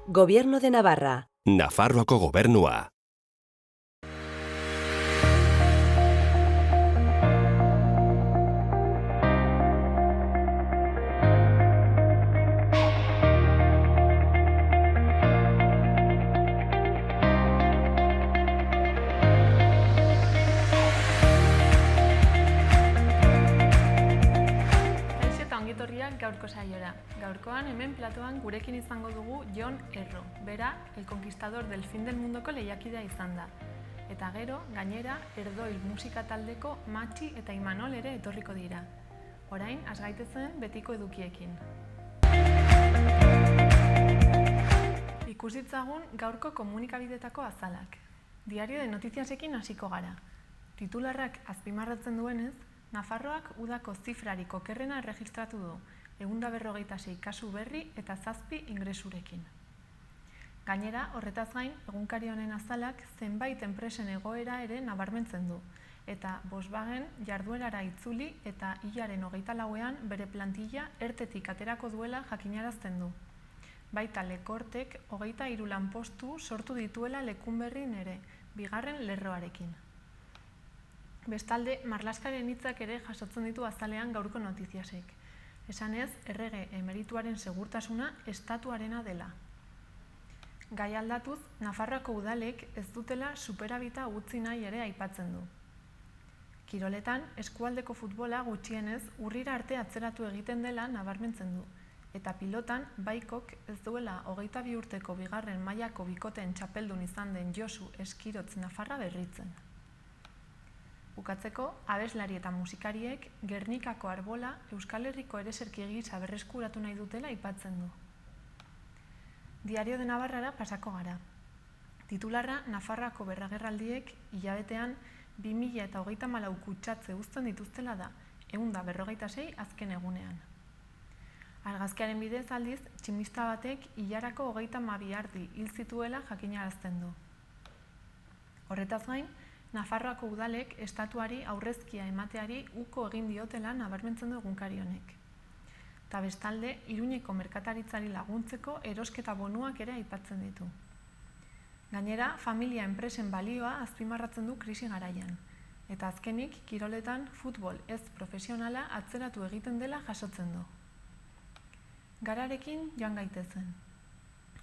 Gobierno de Navarra. Nafarroako gobernua. Gaurko saiora. Gaurkoan hemen platoan gurekin izango dugu Jon Erro, bera El Conquistador del Fin del Mundoko lehiakidea izan da. Eta gero, gainera, Erdoil musika taldeko Matxi eta Imanol ere etorriko dira. Orain, has gaitezen betiko edukiekin. Ikusitzagun gaurko komunikabidetako azalak. Diario de Notiziasekin hasiko gara. Titularrak azpimarratzen duenez, Nafarroak udako zifrarik okerrena erregistratu du, 156 kasu berri eta 7 ingresurekin. Gainera, horretaz gain, egunkari honen azalak zenbait enpresen egoera ere nabarmentzen du, eta Volkswagen jarduerara itzuli eta hilaren 24ean bere plantilla ertetik aterako duela jakinarazten du. Baita Lekortek 23 lanpostu sortu dituela Lekunberrin ere, bigarren lerroarekin. Bestalde, Marlaskaren hitzak ere jasotzen ditu azalean gaurko Notiziasek. Esanez, errege emerituaren segurtasuna estatuarena dela. Gai aldatuz, Nafarroako udalek ez dutela superabita utzi nahi ere aipatzen du. Kiroletan, eskualdeko futbola gutxienez urrira arte atzeratu egiten dela nabarmentzen du. Eta pilotan, Baikok ez duela 22 urteko bigarren mailako bikoteen txapeldun izan den Josu Eskirotz Nafarra berritzen. Bukatzeko, abeslari eta musikariek Gernikako arbola Euskal Herriko ereserki gisa berreskuratu nahi dutela aipatzen du. Diario de Navarrara pasako gara. Titularra Nafarroako berragerraldiek hilabetean 2034 kutsatze uzten dituztela da, 156 azken egunean. Argazkiaren bidez aldiz, tximista batek hilarako 32 ardi hil zituela jakinarazten du. Horretaz gain, Nafarroako udalek estatuari aurrezkia emateari uko egin diotela nabarmentzen du egunkari honek. Ta bestalde, Iruñeko merkataritzari laguntzeko erosketa bonuak ere aipatzen ditu. Gainera, familia enpresen balioa azpimarratzen du krisi garaian. Eta azkenik, kiroletan futbol ez profesionala atzeratu egiten dela jasotzen du. Gararekin joan gaitezen.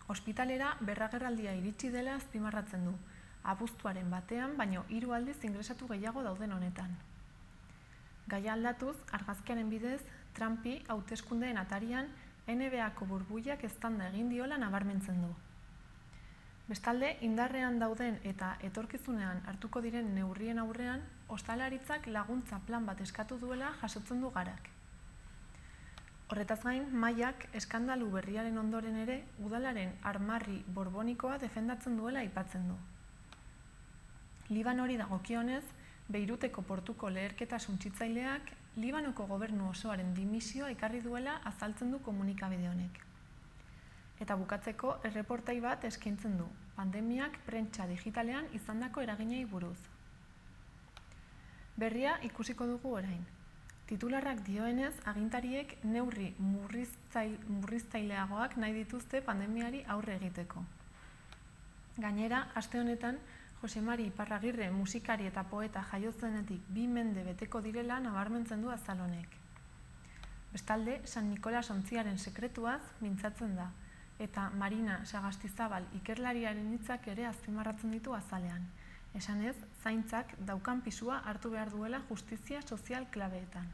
Ospitalera berragerraldia iritsi dela azpimarratzen du. Abuztuaren batean, baino 3 aldiz ingresatu gehiago dauden honetan. Gaia aldatuz, argazkiaren bidez, Trumpi hauteskundeen atarian NBA-ko burbuilak eztanda egin diola nabarmentzen du. Bestalde, indarrean dauden eta etorkizunean hartuko diren neurrien aurrean, ostalaritzak laguntza plan bat eskatu duela jasotzen du Garak. Horretaz gain, Maiak eskandalu berriaren ondoren ere, udalaren armarri borbonikoa defendatzen duela aipatzen du. Libanori dagokionez, Beiruteko portuko leherketa suntsitzaileak Libanoko gobernu osoaren dimisioa ekarri duela azaltzen du komunikabide honek. Eta bukatzeko erreportai bat eskaintzen du, pandemiak prentsa digitalean izandako eraginei buruz. Berria ikusiko dugu orain. Titularrak dioenez, agintariek neurri murriztaileagoak nahi dituzte pandemiari aurre egiteko. Gainera, aste honetan, Jose Mari Iparragirre musikari eta poeta jaiotzenetik 2 mende beteko direla nabarmentzen du azal honek. Bestalde, San Nikolas ontziaren sekretuaz mintzatzen da, eta Marina Sagastizabal ikerlariaren hitzak ere azpimarratzen ditu azalean. Esanez, zaintzak daukan pisua hartu behar duela justizia sozial klabeetan.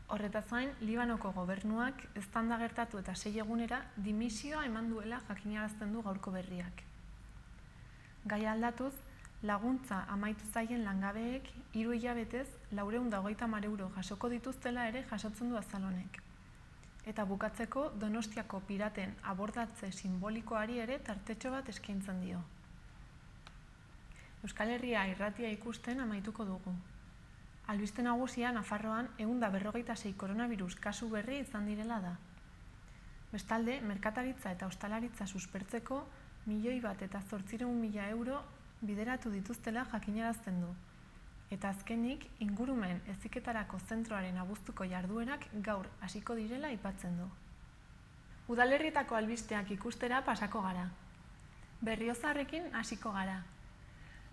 Horretaz gain, Libanoko gobernuak eztanda gertatu eta 6 egunera dimisioa eman duela jakinarazten du gaurko berriak. Gaia aldatuz, laguntza amaitu zaien langabeek 3 hilabetez 430 euro jasoko dituztela ere jasotzen du azal honek. Eta bukatzeko Donostiako piraten abordatze simbolikoari ere tartetxo bat eskaintzen dio. Euskal Herria irratia ikusten amaituko dugu. Albiste nagusia Nafarroan 156 koronavirus kasu berri izan direla da. Bestalde, merkataritza eta ostalaritza suspertzeko 1.800.000 euro bideratu dituztela jakinarazten du. Eta azkenik, ingurumen heziketarako zentroaren abuztuko jarduerak gaur hasiko direla aipatzen du. Udalerrietako albisteak ikustera pasako gara. Berriozarrekin hasiko gara.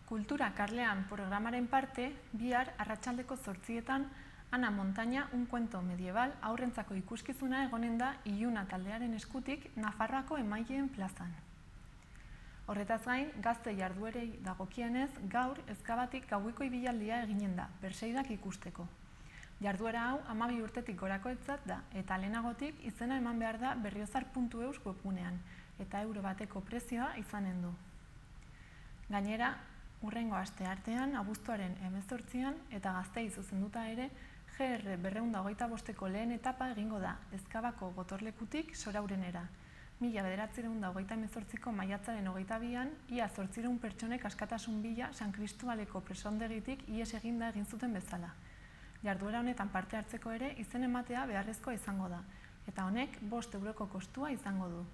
Kultura Karlean programaren parte, bihar arratsaldeko 8:00 Ana Montaña un cuento medieval aurrentzako ikuskizuna egonen da Iluna taldearen eskutik Nafarroako emaileen plazan. Horretaz gain, gazte jarduerei dagokienez, gaur Ezkabatik gaueko ibilaldia eginen da, Perseidak ikusteko. Jarduera hau 12 urtetik gorakoentzat da, eta lehenagotik izena eman behar da berriozar.eus webgunean, eta €1 prezioa izanen du. Gainera, hurrengo asteartean, abuztuaren 18an eta Gazteei zuzenduta ere, GR 225ko lehen etapa egingo da, Ezkabako gotorlekutik Soraurenera. 1928ko maiatzaren 22an, ia 800 pertsonek askatasun bila San Kristobaleko presondegitik ihes eginda egin zuten bezala. Jarduera honetan parte hartzeko ere izen ematea beharrezkoa izango da, eta honek €5 kostua izango du.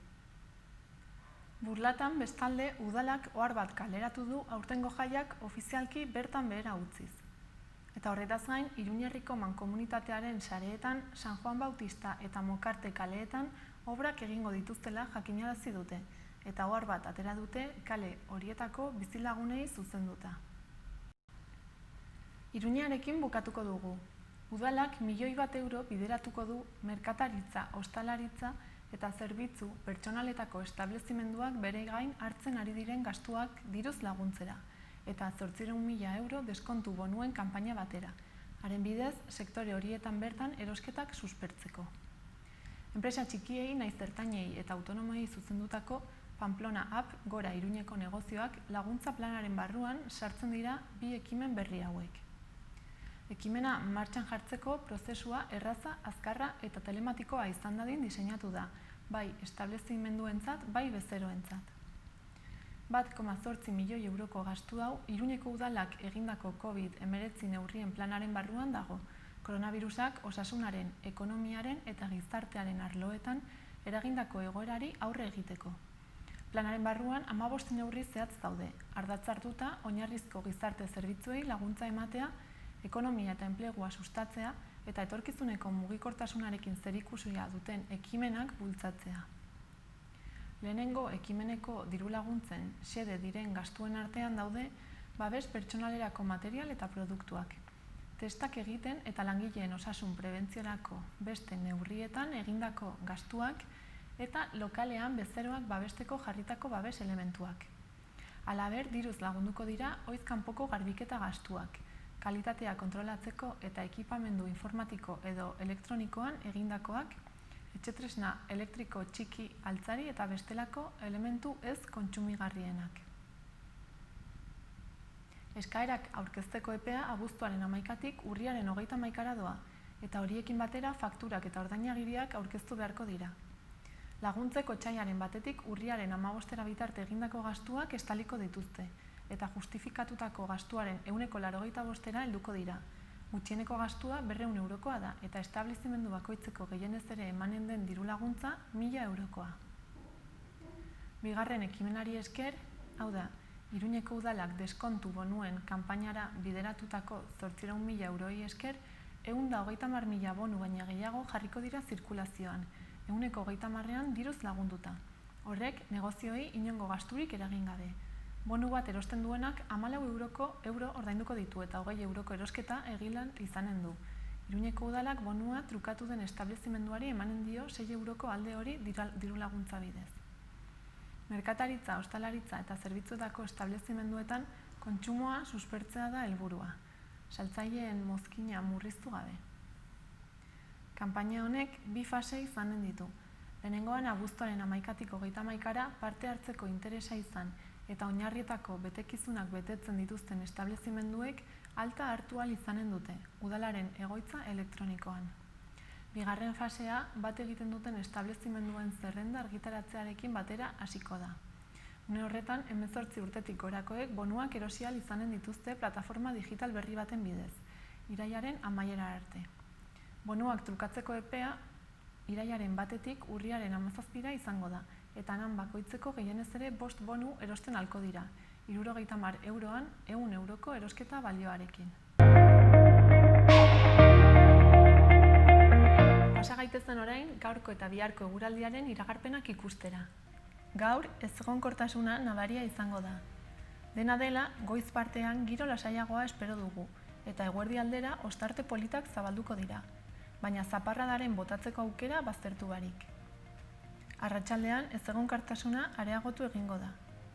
Burlatan bestalde udalak ohar bat kaleratu du aurtengo jaiak ofizialki bertan behera utziz. Eta horretaz gain, Iruñerriko mankomunitatearen sareetan, San Juan Bautista eta Mokarte kaleetan obrak egingo dituztela jakinarazi dute, eta ohar bat atera dute kale horietako bizilagunei zuzenduta. Iruñarekin bukatuko dugu. Udalak €1.000.000 bideratuko du merkataritza, ostalaritza eta zerbitzu pertsonaletako establezimenduak bere gain hartzen ari diren gastuak diruz laguntzera, eta €800.000 deskontu bonuen kanpaina batera, haren bidez sektore horietan bertan erosketak suspertzeko. Enpresa txikiei, naiz ertainei eta autonomoei zuzendutako Pamplona App Gora Iruñeko negozioak laguntza planaren barruan sartzen dira 2 ekimen berri hauek. Ekimena martxan jartzeko prozesua erraza, azkarra eta telematikoa izan dadin diseinatu da, bai establezimenduentzat, bai bezeroentzat. €1,8 milioi gastu hau Iruñeko udalak egindako COVID-19 neurrien planaren barruan dago, koronavirusak osasunaren, ekonomiaren eta gizartearen arloetan eragindako egoerari aurre egiteko. Planaren barruan 15 neurri zehatz daude, ardatz hartuta oinarrizko gizarte zerbitzuei laguntza ematea, ekonomia eta enplegua sustatzea eta etorkizuneko mugikortasunarekin zerikusia duten ekimenak bultzatzea. Lehenengo ekimeneko dirulaguntzen xede diren gastuen artean daude babes pertsonalerako material eta produktuak, testak egiten eta langileen osasun prebentziorako beste neurrietan egindako gastuak eta lokalean bezeroak babesteko jarritako babes elementuak. Halaber, diruz lagunduko dira ohiz kanpoko garbiketa gastuak, kalitatea kontrolatzeko eta ekipamendu informatiko edo elektronikoan egindakoak, etxetresna elektriko txiki altzari eta bestelako elementu ez kontsumigarrienak. Eskaerak aurkezteko epea abuztuaren 11tik urriaren 31ra doa, eta horiekin batera fakturak eta ordainagiriak aurkeztu beharko dira. Laguntzeko otsailaren 1tik urriaren 15ra bitarte egindako gastuak estaliko dituzte, eta justifikatutako gastuaren €185 helduko dira. Gutxieneko gastua €200 da, eta establezimendu bakoitzeko gehienez ere emanen den dirulaguntza €1.000. Bigarren ekimenari esker, hau da, Iruñeko udalak deskontu bonuen kanpainara bideratutako €800.000 esker, €130.000 bonu baina gehiago jarriko dira zirkulazioan, €130an diruz lagunduta. Horrek negozioei inongo gasturik eragin gabe. Bonu bat erosten duenak €14 ordainduko ditu eta €20 erosketa egilan izanen du. Iruñeko udalak bonua trukatu den establezimenduari emanen dio €6 alde hori dirulaguntza bidez. Merkataritza, ostalaritza eta zerbitzuetako establezimenduetan kontsumoa suspertzea da helburua, saltzaileen mozkina murriztu gabe. Kanpaina honek 2 fase izanen ditu. Lehenengoan abuztuaren 11tik 31ra parte hartzeko interesa izan eta oinarrietako betekizunak betetzen dituzten establezimenduek alta hartu ahal izanen dute, udalaren egoitza elektronikoan. Bigarren fasea bat egiten duten establezimenduen zerrenda argitaratzearekin batera hasiko da. Une horretan, 18 urtetik gorakoek bonuak erosi ahal izanen dituzte plataforma digital berri baten bidez, irailaren amaiera arte. Bonuak trukatzeko epea irailaren 1tik urriaren 17ra izango da, eta han bakoitzeko gehienez ere 5 bonu erosten ahalko dira, €60an €100 erosketa balioarekin. Pasa gaitezen orain gaurko eta biharko eguraldiaren iragarpenak ikustera. Gaur ezegonkortasuna nabaria izango da. Dena dela, goiz partean giro lasaiagoa espero dugu, eta eguerdi aldera ostarte politak zabalduko dira, baina zaparradaren botatzeko aukera baztertu barik. Arratsaldean ezegonkortasuna areagotu egingo da.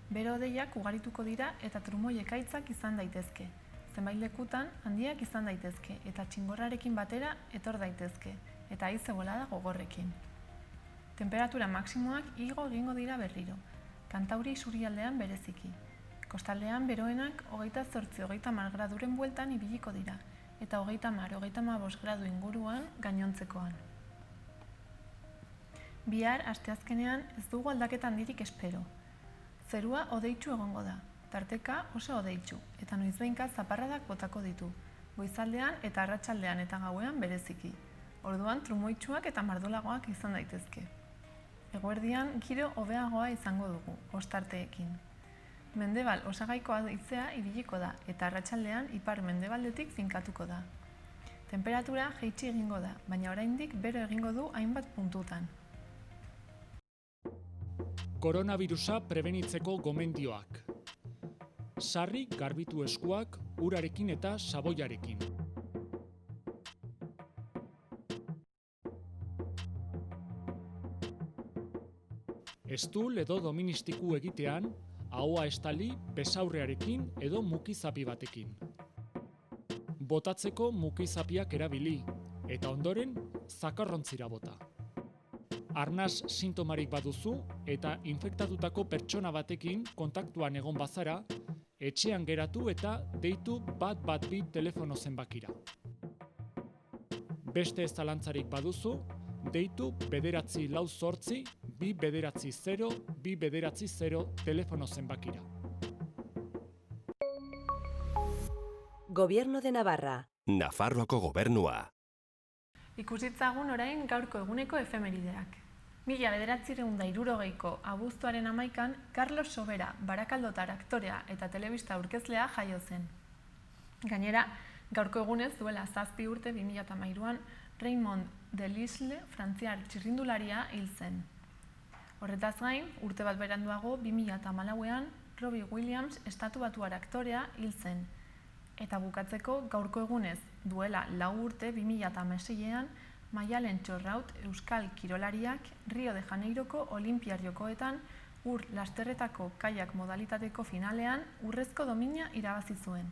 Bero-hodeiak ugarituko dira eta trumoi ekaitzak izan daitezke. Zenbait lekutan handiak izan daitezke eta txingorrarekin batera etor daitezke, eta haize bolada gogorrekin. Temperatura maksimoak igo egingo dira berriro, Kantauri isurialdean bereziki. Kostaldean beroenak 28-30 graduren bueltan ibiliko dira, eta 30-35 gradu inguruan gainontzekoan. Bihar asteazkenean ez dugu aldaketa handirik espero. Zerua hodeitsu egongo da, tarteka oso hodeitsu, eta noizbehinka zaparradak botako ditu, goizaldean eta arratsaldean eta gauean bereziki. Orduan trumoitsuak eta mardulagoak izan daitezke. Eguerdian giro hobeagoa izango dugu, ostarteekin. Mendebal osagaiko haizea ibiliko da eta arratsaldean ipar-mendebaldetik finkatuko da. Temperatura jaitsi egingo da, baina oraindik bero egingo du hainbat puntutan. Koronavirusa prebenitzeko gomendioak. Sarri garbitu eskuak urarekin eta saboiarekin. Estul edo doministiku egitean, ahoa estali besaurrearekin edo mukizapi batekin. Botatzeko mukizapiak erabili, eta ondoren zakarrontzira bota. Arnas sintomarik baduzu eta infektatutako pertsona batekin kontaktuan egon bazara, etxean geratu eta deitu 112 telefono zenbakira. Beste zalantzarik baduzu, deitu 948 290 290 telefono zenbakira. Gobierno de Navarra. Nafarroako gobernua. Ikusitzagun orain gaurko eguneko efemerideak. 1960ko abuztuaren 11an Carlos Sobera, barakaldotar aktorea eta telebista aurkezlea jaio zen. Gainera, gaurko egunez duela 7 urte 2013an Raymond Delisle, frantziar txirrindularia hil zen. Horretaz gain, urte bat beranduago 2014an Robbie Williams estatubatuar aktorea hil zen. Eta bukatzeko gaurko egunez duela 4 urte 2016an Maialen Txorraut euskal kirolariak Rio de Janeiroko Olinpiar Jokoetan ur lasterretako kaiak modalitateko finalean urrezko domina irabazi zuen.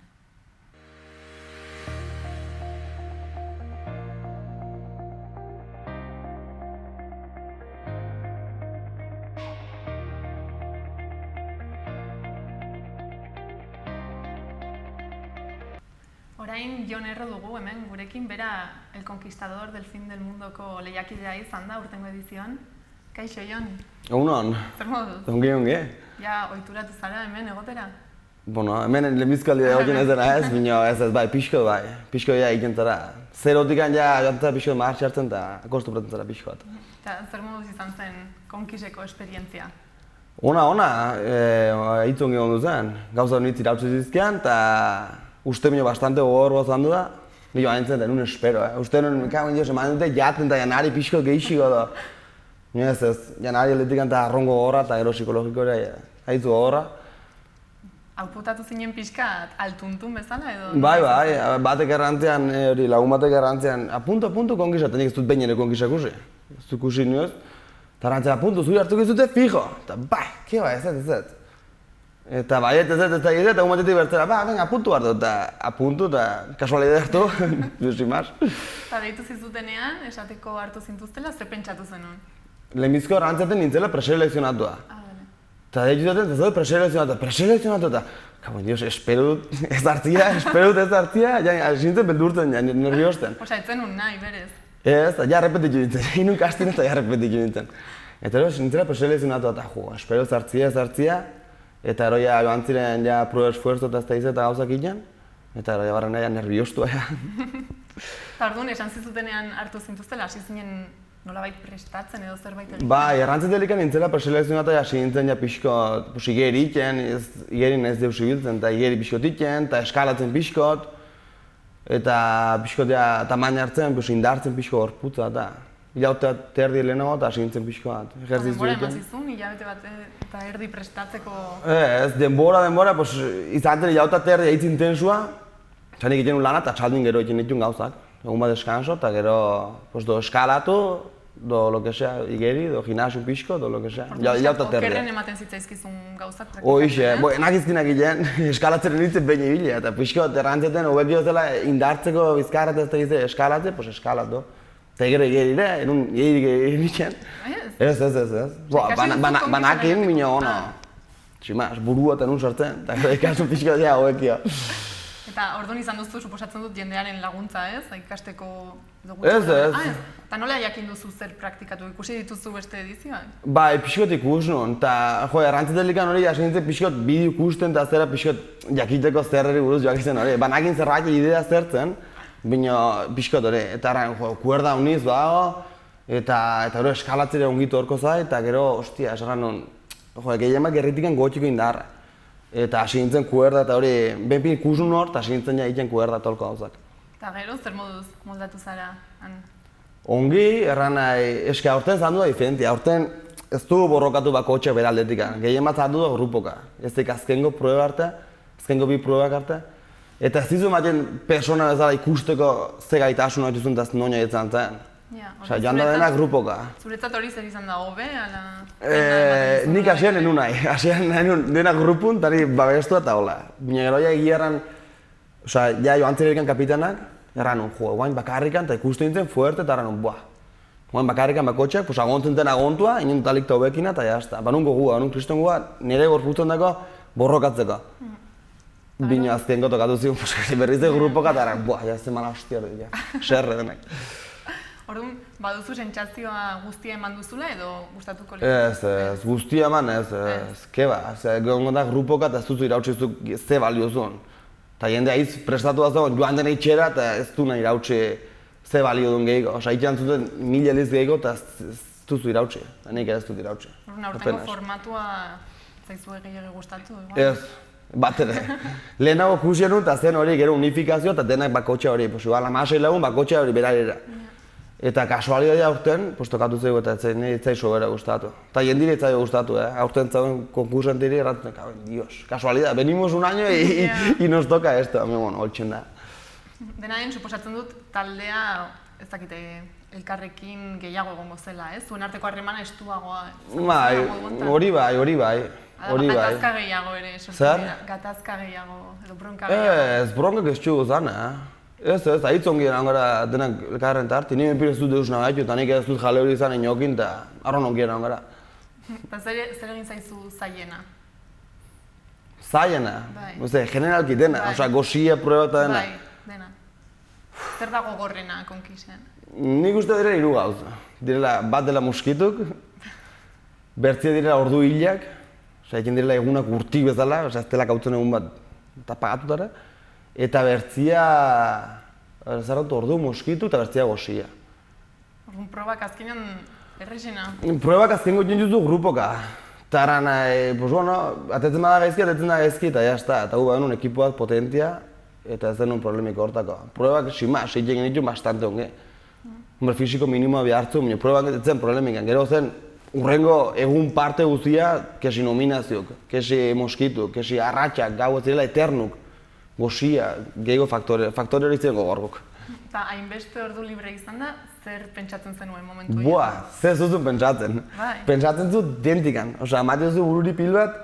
Orain Jon Erro dugu hemen gurekin, bera El Conquistador del Fin del Mundoko lehiakidea izan da urtengo edizioan. Kaixo, Jon? Egunon. Zer moduz? Ongi. Ja, ohituratu zara hemen egotera? Bueno, hemen lehenbizko aldea egiten ez dena ez, baina ez bai, pixko bai. Pixko ja egiten zara. Zerotikan ja joatzen pixko martxe hartzen eta akostumbratzen zara pixko bat. Eta zer moduz izan zen konkiseko esperientzia? Ona, hitz ongi ondu zen. Gauza honitz irautze zizkian eta uste minio bastante gogor gozan du da. Nio haintzen da, nun espero, Uste nun, kamen jo, seman dute jaten eta janari pixko gehixiko da. Nio ez, janari aldetik eta arrongo gogorra eta gero psikologiko ere haitzu gogorra. Auputatu zinen pixkat altuntun bezala edo? Bai, batek errantzean, lagun batek errantzean, apuntu konkisa, eta nik ez dut behin ere konkisa ikusi. Ez dut ikusi nioz. Eta errantzean, apuntu, zuri hartuko izute fijo. Eta bai, kio bai, ez. Eta bai, ez, eta batetik bertzera, venga, apuntu hartu, eta apuntu, eta kasualidade hartu, sin más. Eta deitu zizutenean, esateko hartu zintuztela, ze pentsatu zenun? Lehenbizko errantzaten nintzela preselekzionatua. Eta deitu zaten, ez dut preselekzionatu, eta, kabon, dios, espero dut ez hartzia, ja, sintzen beldurtzen, ja, nerviosten. Osa, etzen un nahi, berez? Ez, eta ja repetitu nintzen, inun kastin eta ja repetitu nintzen. Eta ero, nintzela preselekzionatu, eta espero ez hartzia, eta ero ja joan ziren ja prueba esfuerzo eta ez da izeta gauzak iten, eta ero ja barren nahi nerviostua. Eta orduan, esan zizutenean hartu zintuztela, hasi zinen nolabait prestatzen edo zerbait egiten? Bai, errantzitelikan nintzela preselekzionatu hasi nintzen ja pixko, igeri iten, igerin ez deus ibiltzen, eta igeri pixkot iten, eta eskalatzen pixkot, eta pixkot ja tamaina hartzen, indartzen pixko gorputza, eta hilabete terdi lehenago eta hasi nintzen pixko bat. Denbora eman zizun, hilabete bat eta erdi prestatzeko... Ez, denbora, pues, izan zen hilabete terdi hitz intensua, zanik egiten lana eta txaldin gero egiten ditun gauzak. Egun bat deskanso eta gero, pues, do eskalatu, do lo que sea, igeri, do gimnasio pixko, do lo que sea. Hilabete terdi. Okerren ematen zitzaizkizun gauzak praktikatzen, Hoixe, enakizkinak egiten, eskalatzen nintzen behin ibile, eta pixko errantzeten hobekio zela indartzeko bizkarra ez da gize eskalatze, pues eskalatu. Eta gero egerire, egerik egiten. Ez. Banakin, minio ono. Tximaz, burua eta nun sortzen, eta gero ikasun pixko dira hobekio. Eta orduan izan duzu, suposatzen dut jendearen laguntza, ez? Ikasteko... Ez. Eta nola jakin duzu zer praktikatu, ikusi dituzu beste edizioak? Bai, pixkot ikus nuen, eta errantzatelikan hori hasi nintzen pixkot bideo ikusten eta zera pixkot jakiteko zerreri buruz joak izan hori. Banakin zerrak idea zertzen, baina pixkot hori, eta kuerda uniz dago, eta gero eskalatzera ongitu horko zai, eta gero, ostia, esan nuen, gehienak gerritikan gotxiko indarra. Eta hasi nintzen kuerda eta hori, benpin ikusun hor, eta hasi nintzen egiten kuerda tolko gauzak. Eta gero, zer moduz moldatu zara? Ongi, erran nahi, eske aurten zandu da diferentia, aurten ez du borrokatu bako hotxea bera aldetika. Gehien bat zandu da grupoka. Ez dik azkengo prueba arte, azkengo bi pruebak arte. Eta ez dizu ematen persona bezala ikusteko ze gaitasun hori zuen eta ez noina etzan zen. Osa, joan da dena grupoka. Zuretzat hori zer izan da hobe, ala... Nik hasien nenun nahi, hasien nenun dena grupun, eta babestu eta hola. Bina gero egia erran, osa, ja joan zererikan kapitanak, erran nun, guain bakarrikan, eta ikusten nintzen fuerte, eta erran nun, buah. Guain bakarrikan bakotxeak, pues agontzen den agontua, inen talikta hobekina, eta jazta. Banun gogua, banun kriston gogua, nire gorputzen dago borrokatzeko. Bina azkenko tokatu zion, berriz de grupoka, eta erran, buah, jazte mala hostia hori, serre denek. Orduan, baduzu sentsazioa guztia eman duzula edo gustatuko litzake? Ez, guztia eman ez, keba. Gongo da grupoka eta ez duzu irautsi ze balio zuen. Eta jendea hitz prestatu da zegoen joan dena itxera eta ez du nahi irautsi ze balio duen gehiago. Osa, itxean zuten 1000 eliz gehiago eta ez duzu irautsi. Nik ez dut irautsi. Orduan, aurtengo formatua zaizue gehiago gustatu? Ez, bat ere. Lehenago kusien eta zen hori gero unifikazio eta denak bakotxa hori. Igual, 16 lagun bakotxa hori berarera. Eta kasualidadea aurten, tokatu zaigu eta ez zai sobera gustatu. Eta jendire ez zaigu gustatu, aurten zauen konkursantiri erratzen, dios, kasualidad, venimos un año y nos toca esto, holtzen da. Dena den, suposatzen dut, taldea, ez dakite, elkarrekin gehiago egongo zela, ez? Zuen arteko harremana estuagoa. Bai, hori bai. Gatazka gehiago ere, sortzen dira. Gatazka gehiago, edo bronka gehiago. Ez, bronkak ez txugu zan, Ez, ahitz ongi eran gara denak elkarren tarti. Ni menpire ez dut deus nabaitu eta nik ez dut jale hori izan inokin eta arron ongi eran gara. Eta zer egin zaizu zaiena? Zaiena? Bai. Generalki dena, osea, goxia, prueba eta dena. Bai, dena. Zer dago gorrena konkisean? Nik uste dira 3 gauza. Direla bat dela moskituk, bertzia direla ordu hilak, osea, ekin direla egunak urtik bezala, osea, ez dela kautzen egun bat eta pagatutara. Eta bertzia, zerratu ordu moskitu eta bertzia goxia. Orduan, probak azkenean errexena? Probak azkengo egin duzu grupoka. Eta aran, atetzen da gaizki eta jazta. Eta gu badenun ekipo bat potentia eta ez denun problemik hortako. Probak simaz, egin ditu bastante onge. Fisiko minimoa behartzu, probak ez zen problemik. Gero zen, urrengo egun parte guztia, kesi nominaziok, kesi moskitu, kesi arratxak, gau ez direla eternuk. Goxia, gehiago faktore hori ziren gogorgok. Eta hainbeste ordu libre izan da, zer pentsatzen zenuen momentu hori? Boa, zer zuzun pentsatzen. Pentsatzen zut dentikan. Osa, ematen zu bururi pil bat,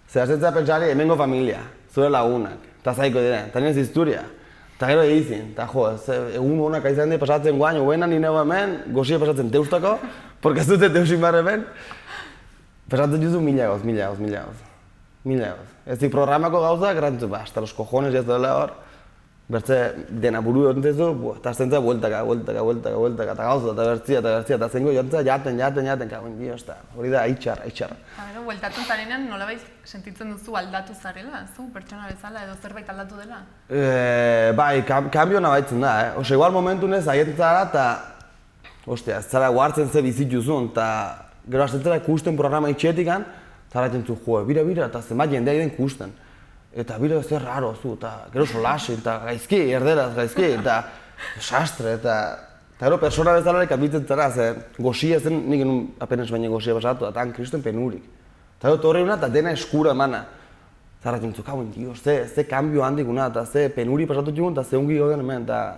zehaztetzea pentsari hemengo familia, zure lagunak, eta zaiko diren, eta nire historia. Eta gero egizien, eta jo, egun honak aizan dira pasatzen guain, hoena nire hemen, goxia pasatzen teustako, porque ez dute teusin behar hemen. Pensatzen juzu mila gauz. Ez dik programako gauzak, erantzu, hasta los cojones ez dela hor. Bertze, dena buru hortzezu, eta aztentza bueltaka, eta gauza, eta bertzia, eta zengo jontza, jaten, kagoen, eta hori da, itxarra. Gero, bueltatzen zarenean, nolabait sentitzen duzu aldatu zarela, zu, pertsona bezala, edo zerbait aldatu dela? Bai, kambio nabaitzen da, Osa, igual momentunez, aietzen zara, eta, ostia, ez zara guartzen ze bizituzun, eta gero aztentzera ikusten programa itxetikan, eta haratzen zu, bira, eta zenbat jendea egiten ikusten. Eta bira zer raro zu, eta gero solasi, eta gaizki, erderaz gaizki, eta desastre, eta Eta gero, persona bezala kapitzen zara, ze goxia zen, nik enun apenas baina goxia pasatu, eta han kristen penurik. Eta gero, torre eta dena eskura emana. Zara jentzu, kauen, dios, ze kambio handik una, eta ze penuri pasatu txugun, eta ze ungi goden hemen, eta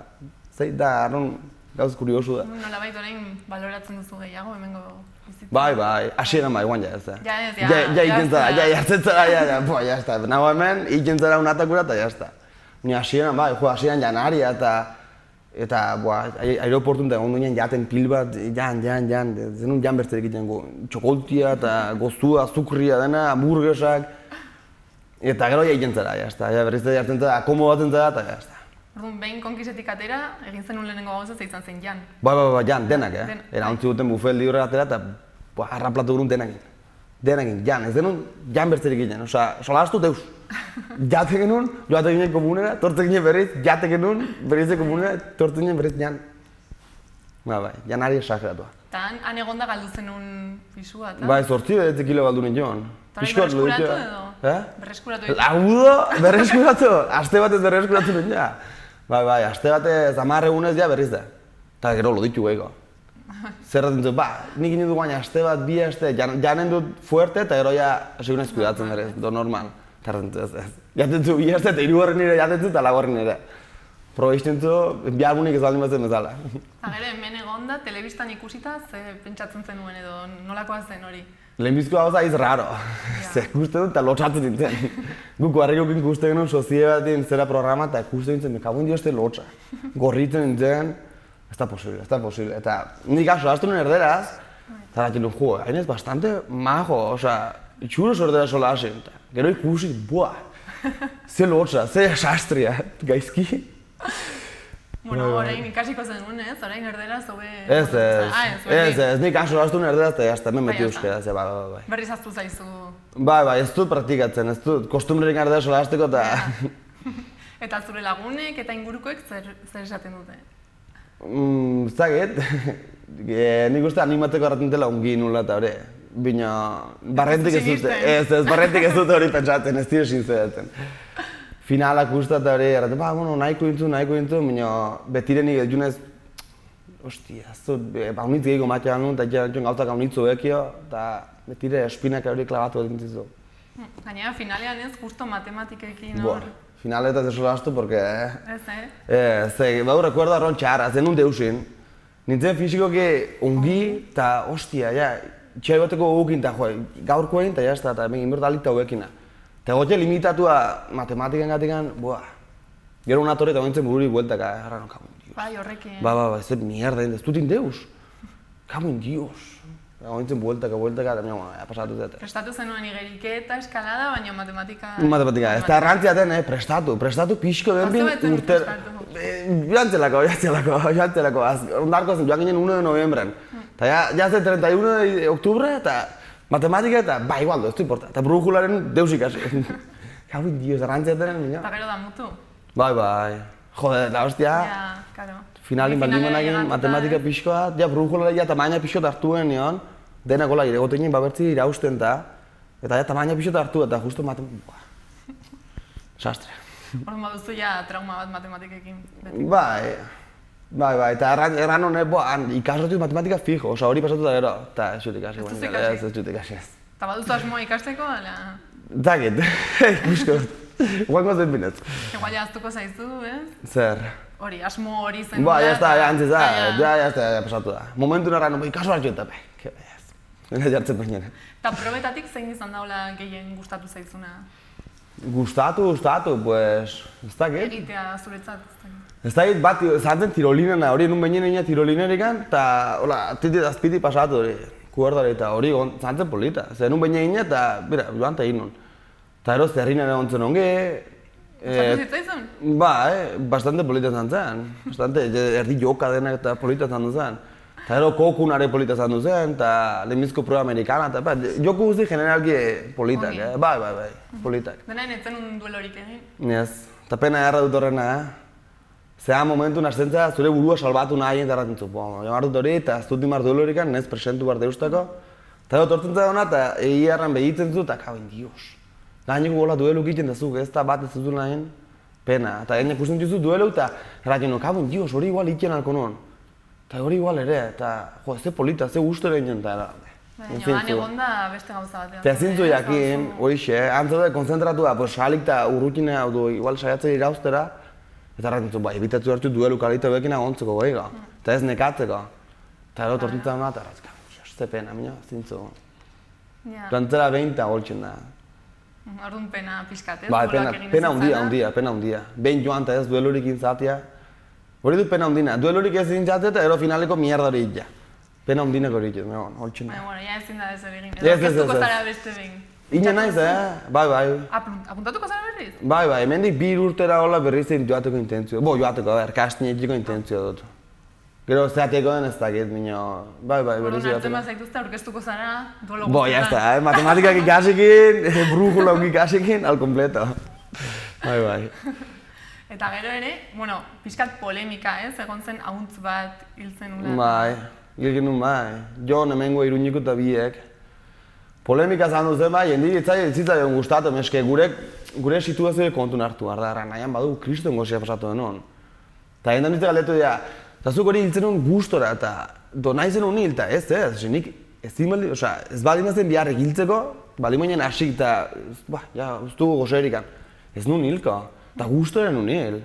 ze, da, arron, gauz kuriosu da. Nolabait orain baloratzen duzu gehiago, hemengo bizitza. Bai, hasieran bai, guan ja ez da. Ja iken zara, jartzen zara, ya está. Nago hemen, iken zara unatakura, eta ya está. Ni hasieran bai, hasieran janaria, eta aeroportun da ondo nien jaten pil bat, jan, zenun jan bertzerik egiten txokoltia eta goztua, azukria dena, hamburguesak. Eta gero iken zara, ya está. Berriz da jartzen zara, akomodatzen zara, eta ya está. Orduan, behin konkisetik atera, egin zenun lehenengo gauza izan zen jan. Bai, jan, denak, Erantzi duten bufet libre atera eta harraplatu gurun denak egin. Denak egin, jan, ez denun, jan bertzerik egin. Osa, solaztu deus. Jate genuen, joate ginen komunera, tortzen ginen berriz, jate genuen, berriz komunera, tortzen ginen berriz jan. Bai, janari esageratua. Eta han egonda galdu zenun pisua, eta? Bai, 8 kilo galdu nintuen. Berreskuratu edo? Berreskuratu edo? Laudo, berreskuratu! Aste batez berreskuratu nint ja. Bai, aste batez 10 egunez ja berriz da. Eta gero lo ditu ego. Zerraten dut, nik inen du guaina aste bat, bi aste, janen dut fuerte eta gero ja segunez kudatzen berriz, do normal. Jaten zu, bi aste eta 3 nire jaten zu eta 4 nire. Probeizten zu, bialgunik ez baldin batzen bezala. Agere, hemen egonda, telebistan ikusita, ze pentsatzen zenuen edo nolakoa zen hori? Lehenbizko gauza iz raro. Ze ikusten dut eta lotxatzen nintzen. Guk barrikokin ikusten genuen soziebatin zera programa eta ikusten nintzen, mekagoen dio este lotxa. Gorritzen nintzen, ez da posible. Eta nik aso, aztu nuen erderaz, eta gaten duen, jo, hain ez bastante majo, oza, itxuros erderaz sola hasen. Gero ikusi, buah, ze lotxa, ze sastria, gaizki. Bueno, orain ikasiko zenuen, ez? Orain erderaz, hobe... Ez, nik aso aztu nuen erderaz eta jazta, hemen beti euskera, bai. Berriz aztu zaizu... Bai, ez dut praktikatzen, ez dut kostumbrerik erderaz sola hasteko eta... Eta zure lagunek eta ingurukoek zer esaten dute? Zaget, nik uste animatzeko erratentela ongi nula eta hori. Bina, barrentik ez dute, barrentik ez dute hori pentsatzen, ez dira sinzeratzen. Finalak usta eta hori erraten, nahiko intu, baina betirenik ez junez, ostia, ez dut, haunitz gehiago matea nuen, eta gauzak haunitzu bekio, eta betire espinak hori klabatu egin zizu. Gainera, finalean ez, justo matematikekin hor... Finaletas ez sola astu, porque... Ez, bau recuerdo arron txarra, zenun deusin. Nintzen fizikoki ongi, eta ostia, txai bateko gukin, eta gaurko egin, eta hemen inbertalik hauekina. Eta gote limitatua matematiken gatikan, gero una torre eta gointzen bururi bueltaka, no, cago en Dios. Bai, horrekin. Ez dut mierda, ez dut indeus. Cago en Dios. Gointzen bueltaka, eta pasatu zete. Prestatu zenuen igeriketa, eskalada, baina matematika... Matematika, ez da errantziaten, prestatu pixko den bin urte... Jantzelako, ondarko zen, joan ginen 1 de noviembren. Eta zen 31 de oktubre, eta matematika eta, igual, ez du importa, eta brujularen deus ikasi. Gau indios, errantziaten, mina. Eta gero da mutu? Bai. Jode, eta hostia. Karo. Finalin baldin managin matematika pixkoa, brujularen tamaina pixko hartuen nion, denak gola iregoten ginen babertzi irausten eta tamaina pixko hartu eta justo matematika. Sastre. Horren baduzu trauma bat matematikekin. Bai, eta erran honen, ikasrotu matematika fijo, hori pasatu da gero, eta ez dut ikasi. Ez dut ikasi ez. Eta baduzu asmoa ikasteko, ala? Dakit, ikusko dut. Guango zen binez. Igual jaztuko zaizu, ez? Zer? Hori, asmo hori zen. Jazta, pasatu da. Momentu erran, ikaso hartu eta, ez jartzen baina. Eta probetatik zein izan daula gehien gustatu zaizuna? Gustatu, pues, ez dakit. Egitea zuretzat, ez dakit. Ez dakit bat, zantzen tirolinena, hori nun behinen egin tirolinerikan, eta hola, titit azpiti pasatu hori, kuerdari eta hori zantzen polita. Zer nun behinen egin eta, bera, joan eta egin nun. Eta eroz, zerrinen egon zen onge. Zatu zitzaizun? Bastante polita zantzen. Bastante, erdi joka denak eta polita zantzen zen. Eta ero kokunare polita zantzen zen, eta lehenbizko proba amerikana, eta joku guzti generalki politak, bai, politak. Dena netzen un duelorik egin? Ez, eta pena erra dut horrena, Zea momentu naztentza zure burua salbatu nahi eta erraten zu. Jamar dut hori eta ez dut imar duelorikan, nez presentu behar deustako. Eta tortzen zara eta egia erran behitzen zu eta kaben, dios. Gaineko gola duelu egiten da zuk, ez da bat ez dut nahin, pena. Eta gainek usten duzu duelu eta erraten kaben, dios, hori igual ikien alko non. Eta hori igual ere, eta jo, ze polita, ze gustora ginen, eta Baina, han egon da beste gauza batean. eta ezin zu jakin, horixe, antzode, konzentratua, pues salik eta urrutina, igual saiatzea irauztera, eta erraten zu, bai, ebitatzu hartu duelu kalita bekin agontzeko goiga, eta ez nekatzeko. Eta gero tortitza hona, eta erratzka, ze pena, minio, zintzu. Plantzera behin eta goltzen da. Orduan pena pixkat, ez? Bai, Buruak egin pena ez pena handia. Behin joan eta ez duelurik intzatia. Hori du pena handina, duelurik ez intzatia eta ero finaleko mierda hori itja. Pena handineko hori itja, holtzen da. Baina, bueno, ja ezin da ez hori egin. Ez. Aurkeztuko zara beste behin. Ine naiz, bai. Apuntatuko zara berriz? Bai, hemendik 2 urtera hola berriz egin joateko intentzio. Joateko, kastinetiko intentzio dut. Gero zeateko den ez dakit, minio, bai, berriz Orduan hartzen joateko. bazaituzte aurkeztuko zara duelo Bo, ya está, matematikak ikasikin, brujulok ikasikin, al completo. Bai. Eta gero ere, bueno, pixkat polemika, ez? Egon zen ahuntz bat hiltzen ula. Bai, hilgen nun bai. Jon hemengo Iruñeko eta biek. Polemika zandu zen bai, jendi zitzaion gustatu, meske gure situazioa kontun hartu, arda, nahian badu kriston gozia pasatu denon. Eta jendan nintzen galdetu dira, eta zuk hori hiltzen nun gustora, eta nahi zen hil, eta ez, nik ez baldin mazen biharrek hiltzeko, baldin moinen hasik eta, ez dugu gozerikan. Ez nun hilko, eta gustora nun hil.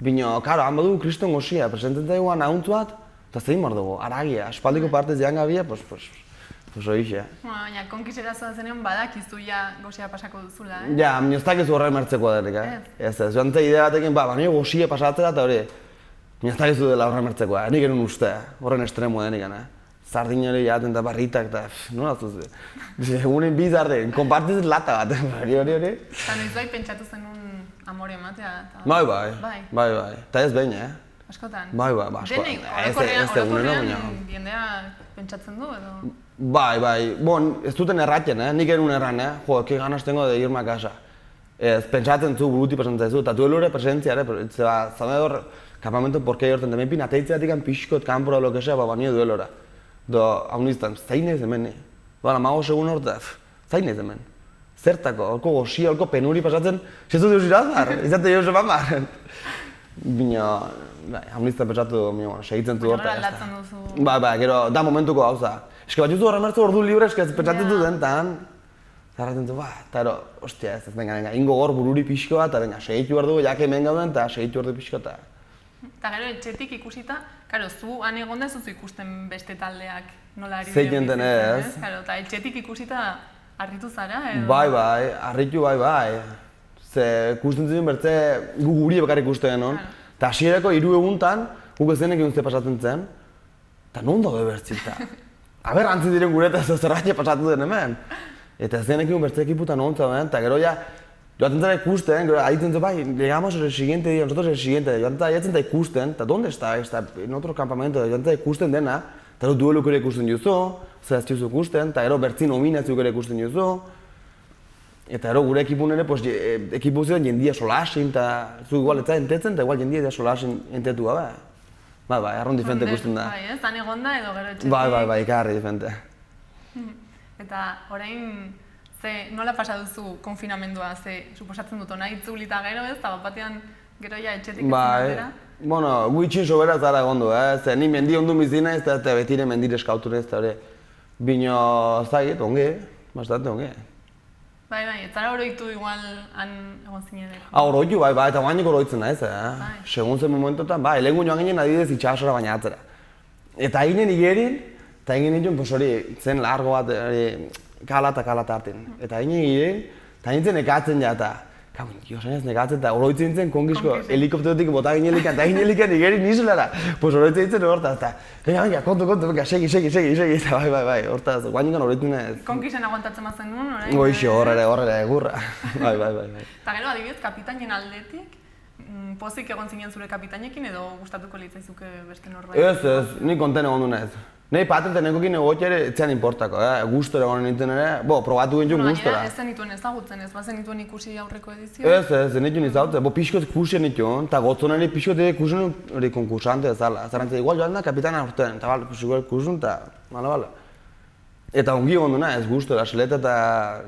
Bino, karo, han badu kriston gozia, presenten daiguan ahuntz bat, eta zein bar dugu, aragia, aspaldiko partez jean gabia, pues horixe. Baina, konkisera zoazenean badakizu ja gozia pasako duzula, eh? Ja, minoztak ez horre mertzeko denik, Ez, joan ze idea batekin, baina gozia pasatzera eta hori, minoztak ez du dela horre mertzekoa, nik genuen uste, horren estremo denik, Sardin hori jaten eta barritak eta nola zuzi. Egunen bi sardin, konpartiz lata bat, hori. Eta noiz bai pentsatu zenun amore ematea? Bai. Eta ez behin, Askotan? Bai, askotan. Orokorrean jendea pentsatzen du edo? Bai. Bon, ez duten erraten, nik erun erran, jo, que ganas tengo de irme a casa. Ez, pentsatzen zu, buruti pasantzen zu, eta duelure presentzia, zeba, zame hor, kampamento porkei horten, demen pin ateitzeatik pixkot, kanpora, lo que sea, banio duelora. Hau niztan, zain ez hemen, amago segun horta, zain ez hemen. Zertako, horko gozia, horko penuri pasatzen, sezu deus irazbar, izate jo sepan bar. Bina, hau niztan pentsatu, segitzen zu horta. Baina aldatzen duzu. Bai, gero, da momentuko gauza. Eske bat juzu horre mertzu ordu libre, eske pentsatzen du dentan. Zarraten du, eta ero, ostia ez, venga, ingo gor bururi pixko bat, eta venga, segitu behar dugu, jake hemen gauden, eta segitu behar du pixko eta. Eta gero, etxetik ikusita, karo, zu han egonda ez duzu ikusten beste taldeak nola ari Zein jenten ez. Eta etxetik ikusita harritu zara, edo? Bai, harritu bai. Ze ikusten ziren bertze gu guri bakar ikusten genon. Eta hasierako 3 eguntan, guk ez denek egun ze pasatzen zen, eta non daude bertzita. Aber, antzi diren gure eta zerratxe pasatu den hemen. Eta ez denek egun bertze ekiputa non zauden, eta gero ja, joaten zara ikusten, gero aditzen zu, bai, llegamos el siguiente día, nosotros el siguiente día, joaten zara jatzen da ikusten, eta donde está en otro campamento, joaten zara ikusten dena, eta gero dueluk ere ikusten juzu, zehaztiuzu ikusten, eta gero bertzi nominaziuk ere ikusten juzu, eta gero gure ekipun ere, ekipu ziren jendia solasin, eta zu igual etza entetzen, eta igual jendia solasin entetu gabe. Bai, arron diferente ikusten da. Bai, ez, han egonda edo gero etxetik. Bai, ikarri diferente. Eta orain, nola pasa duzu konfinamendua, suposatzen dut ona itzulita gero ez, eta bat batean gero ja etxetik ezin batera? Bueno, gu itxin sobera zara egondu, ze ni mendi ondu bizina ez, eta betire mendire eskauture ez, eta hori. Bino, zagit, onge, bastante onge. Bai, ez zara oroitu igual han egon zinen. Oroitu, bai, eta guainik oroitzen naiz, segun zen momentotan, lehengu joan ginen adibidez itxasora bainatzera. Eta ginen igerin, eta ginen dituen, hori, zen largo bat, kala eta hartin. Eta ginen igerin, eta nintzen nekatzen ja, eta josan nekatzen, eta oroitzen nintzen kongisko helikopterotik bota ginelikan, eta ginelikan igerin nizulara. Oroitzen nintzen hortaz, eta venga, kontu, segi, eta bai, hortaz, guainikan oroitzen ez. Konkisen aguantatzen bazen nuen, orain? Goixo, horre, gurra. Bai. Eta gero, adibidez, kapitainen aldetik, pozik egon zinen zure kapitainekin edo gustatuko litzaizuke beste norbait? Ez, ni konten egon du naiz. Nei patente nekokin egotia ere etxean importako, gustora egon nintzen ere, probatu gintuen gustora. Gainera ez zenituen ezagutzen, ez bazen nituen ikusi aurreko edizioa? Ez nituen ezagutzen, pixkoz ikusten nituen, eta gotzon ere pixkoz ikusten hori konkursante ezala. Zarantzia, igual joan da kapitana aurten, eta igual ikusten, eta bala. Eta ongi egon duna, ez gustora, seleta eta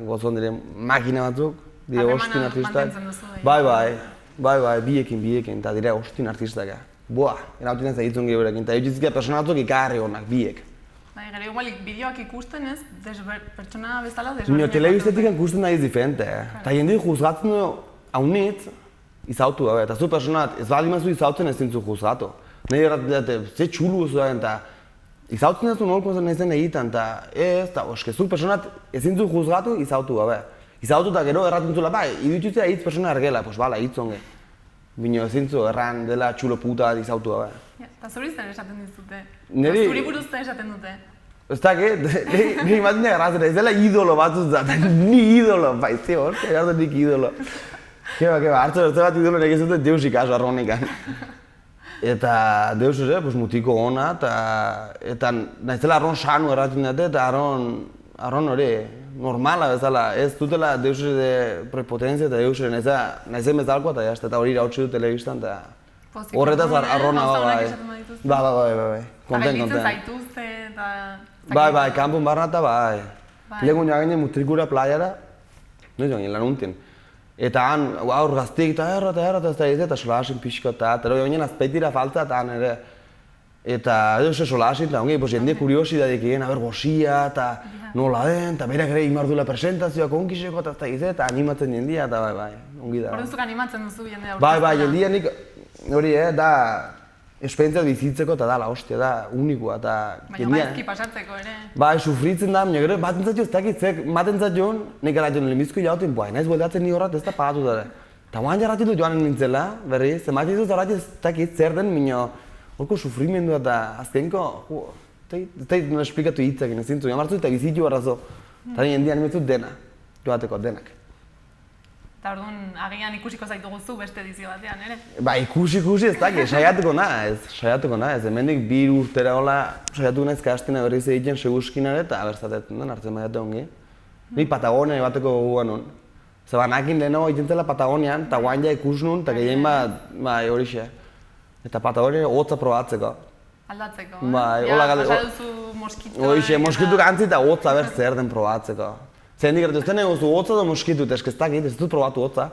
gotzon dire makina batzuk, dire ostin artistak. Harremana mantentzen duzu? Bai, biekin, eta dire ostin artistak. Buah, erautinen zagitzen gehiagorekin, eta eutxizkia personatzuk ikarri honak, biek. Bai, gero igual bideoak ikusten ez, pertsona bezala Nio, desberdinak. telebistetik ikusten nahi diferente, eta jende juzgatzen du haunitz, izautu gabe, eta zu personat ez bali mazu izautzen ez zintzu juzgatu. Nahi erratate, ze txulu zuen, eta izautzen ez du nolko zen nahi egiten, eta ez, eta oske, zu personat ez zintzu juzgatu izautu gabe. Izautu eta gero erraten zula, bai, idutxutzea hitz persona ergela, pues bala, hitz onge. Bino ez zintzu erran dela txulo puta bat izautu gabe. Eta zuri zen esaten dizute. Neri- Zuri buruz zen esaten dute. Ez dakit, niri ematen dira grazera, ez dela idolo batzuzat, ni idolo, bai, ze hor, egartzen nik idolo. Keba, hartze bat idolo nek ez dute Deus ikaso arronikan. Eta Deus ere, pues, mutiko ona, eta naizela arron sanu erratzen dute, eta arron hori, normala bezala, ez dutela Deus ere prepotenzia eta Deus ere naizen bezalkoa, eta jazta, eta hori irautsi du telebistan, eta Pozik horretaz arrona, arrona gauza onak bai. esaten badituzte. Bai, konten. Gelditzen zaituzte eta... Bai, kanpun barna eta bai. Bai. Legun jaginen mutrikura playara, noiz joan, lanuntien. Eta han, aur gaztik eta ez da eta solasin pixko eta joan azpeitira falta eta han ere. Eta edo solasin, eta ongi, jende kuriosidadik egin, aber goxia eta nola den, eta berak ere imardula presentazioak onkiseko eta animatzen jendia, eta bai, ongi da. Orduzuk animatzen duzu jendea Bai, jendia nik, hori, da, esperientzia bizitzeko eta da, la hostia, da, unikoa, eta Baina maizki pasatzeko ere. Bai, sufritzen da, baina gero, baten zatio ez dakit, zek, maten zatioen, nik eratzen lehenbizko jauten, bai, naiz bueltatzen ni horrat ez da pagatu dara. Eta guan jarratik dut joanen nintzela, berri, zematik dut horrat ez dakit zer den, minio, horko sufrimendua eta azkenko, ez dakit nola esplikatu hitzakin, ez zintu, jamartu eta bizitu barrazo. Eta nien dian nimetzut dena, joateko, denak. Eta orduan, agian ikusiko zaituguzu beste edizio batean, ere? Ba, ikusi ez dakit, saiatuko naiz, hemendik 2 urtera hola saiatuko naiz kastina berriz egiten seguskinare eta abertzatetzen den, hartzen baiate ongi. Nik Patagonia bateko gogoan nun. Zer banakin lehenago egiten zela Patagonian, eta guain ja ikus nun, eta gehien bai horixe. Eta Patagonia hotza probatzeko. Aldatzeko, Bai, Ja, hola gale- pasa duzu moskitoak Horixe, eta- moskitu gantzi eta hotza ber zer den probatzeko. Zer hendik eratu, ez den egozu hotza edo moskitu, eta ez dakit, ez dut probatu hotza.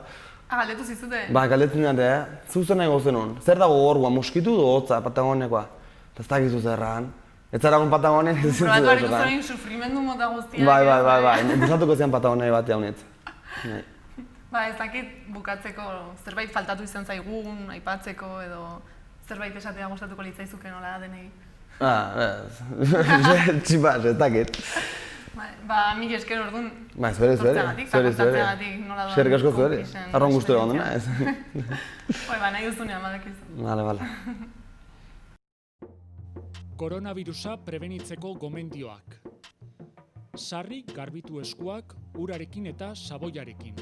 Galdetu zizute? Ba, galdetzen dute, zuzen nahi gozen hon. Zer dago hor, moskitu edo hotza Patagoniakoa? Eta ez dakizu zerran. Ez zara hon Patagonian ez zintzu Probatu hariko zerran. zorin sufrimendu mota guztiak. Bai, gustatuko zian Patagonia batea honetz. Ba, ez dakit bukatzeko zerbait faltatu izan zaigun, aipatzeko edo zerbait esatea gustatuko litzaizuke nola da denei. Ez. Txipaz, ez dakit. Ba, mila esker orduan. Ba, zuere. Kontatzeagatik nola doan. Zerrik asko zuere. konfisen Arron guztu egon dena, esperientzia. ez. Ba, nahi duzunean badakizu. Bale. Koronavirusa prebenitzeko gomendioak. Sarri garbitu eskuak urarekin eta saboiarekin.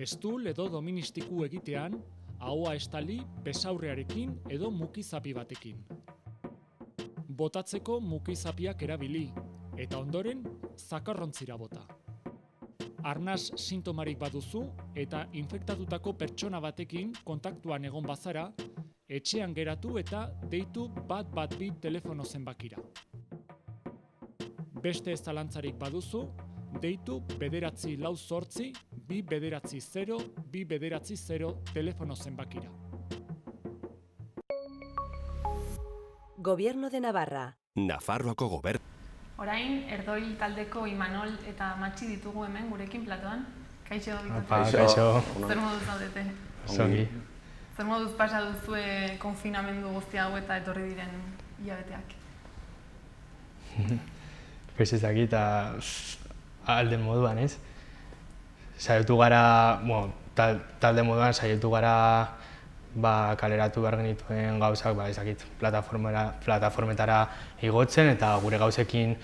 Estul edo doministiku egitean, ahoa estali besaurrearekin edo mukizapi batekin. Botatzeko mukizapiak erabili, eta ondoren zakarrontzira bota. Arnas sintomarik baduzu eta infektatutako pertsona batekin kontaktuan egon bazara, etxean geratu eta deitu 112 telefono zenbakira. Beste zalantzarik baduzu, deitu 948 290 290 telefono zenbakira. Gobierno de Navarra. Nafarroako gobernu. Orain, Erdoi taldeko Imanol eta Matxi ditugu hemen gurekin platoan. Kaixo, Apa, bikote. kaixo. Zer moduz zaudete? Zongi. Zer moduz pasa duzue konfinamendu guzti hau eta etorri diren hilabeteak? Pues ez dakit, alde moduan, ez? Saiatu gara, talde moduan saiatu gara kaleratu behar genituen gauzak, ez dakit, plataformetara igotzen eta gure gauzekin,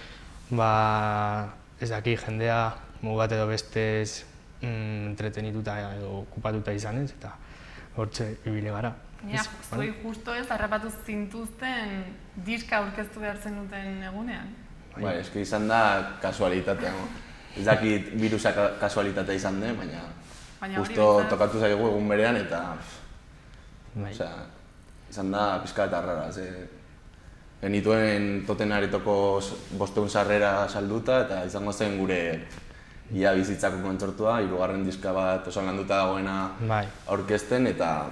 ez dakit, jendea modu bat edo bestez entretenituta edo okupatuta izanez, eta hortxe ibile gara. Ja, zuei justo ez, harrapatu zintuzten diska aurkeztu behar zenuten egunean. Bai, eski izan da kasualitatea. Ez dakit virusa kasualitatea izan den, baina Baina hori justo behintzat- tokatu zaigu egun berean eta Bai. izan da pixka eta arrara. Genituen toten aritoko 500 sarrera salduta eta izango zen gure ia bizitzako kontzertua, 3. diska bat oso landuta dagoena Bai. aurkezten, eta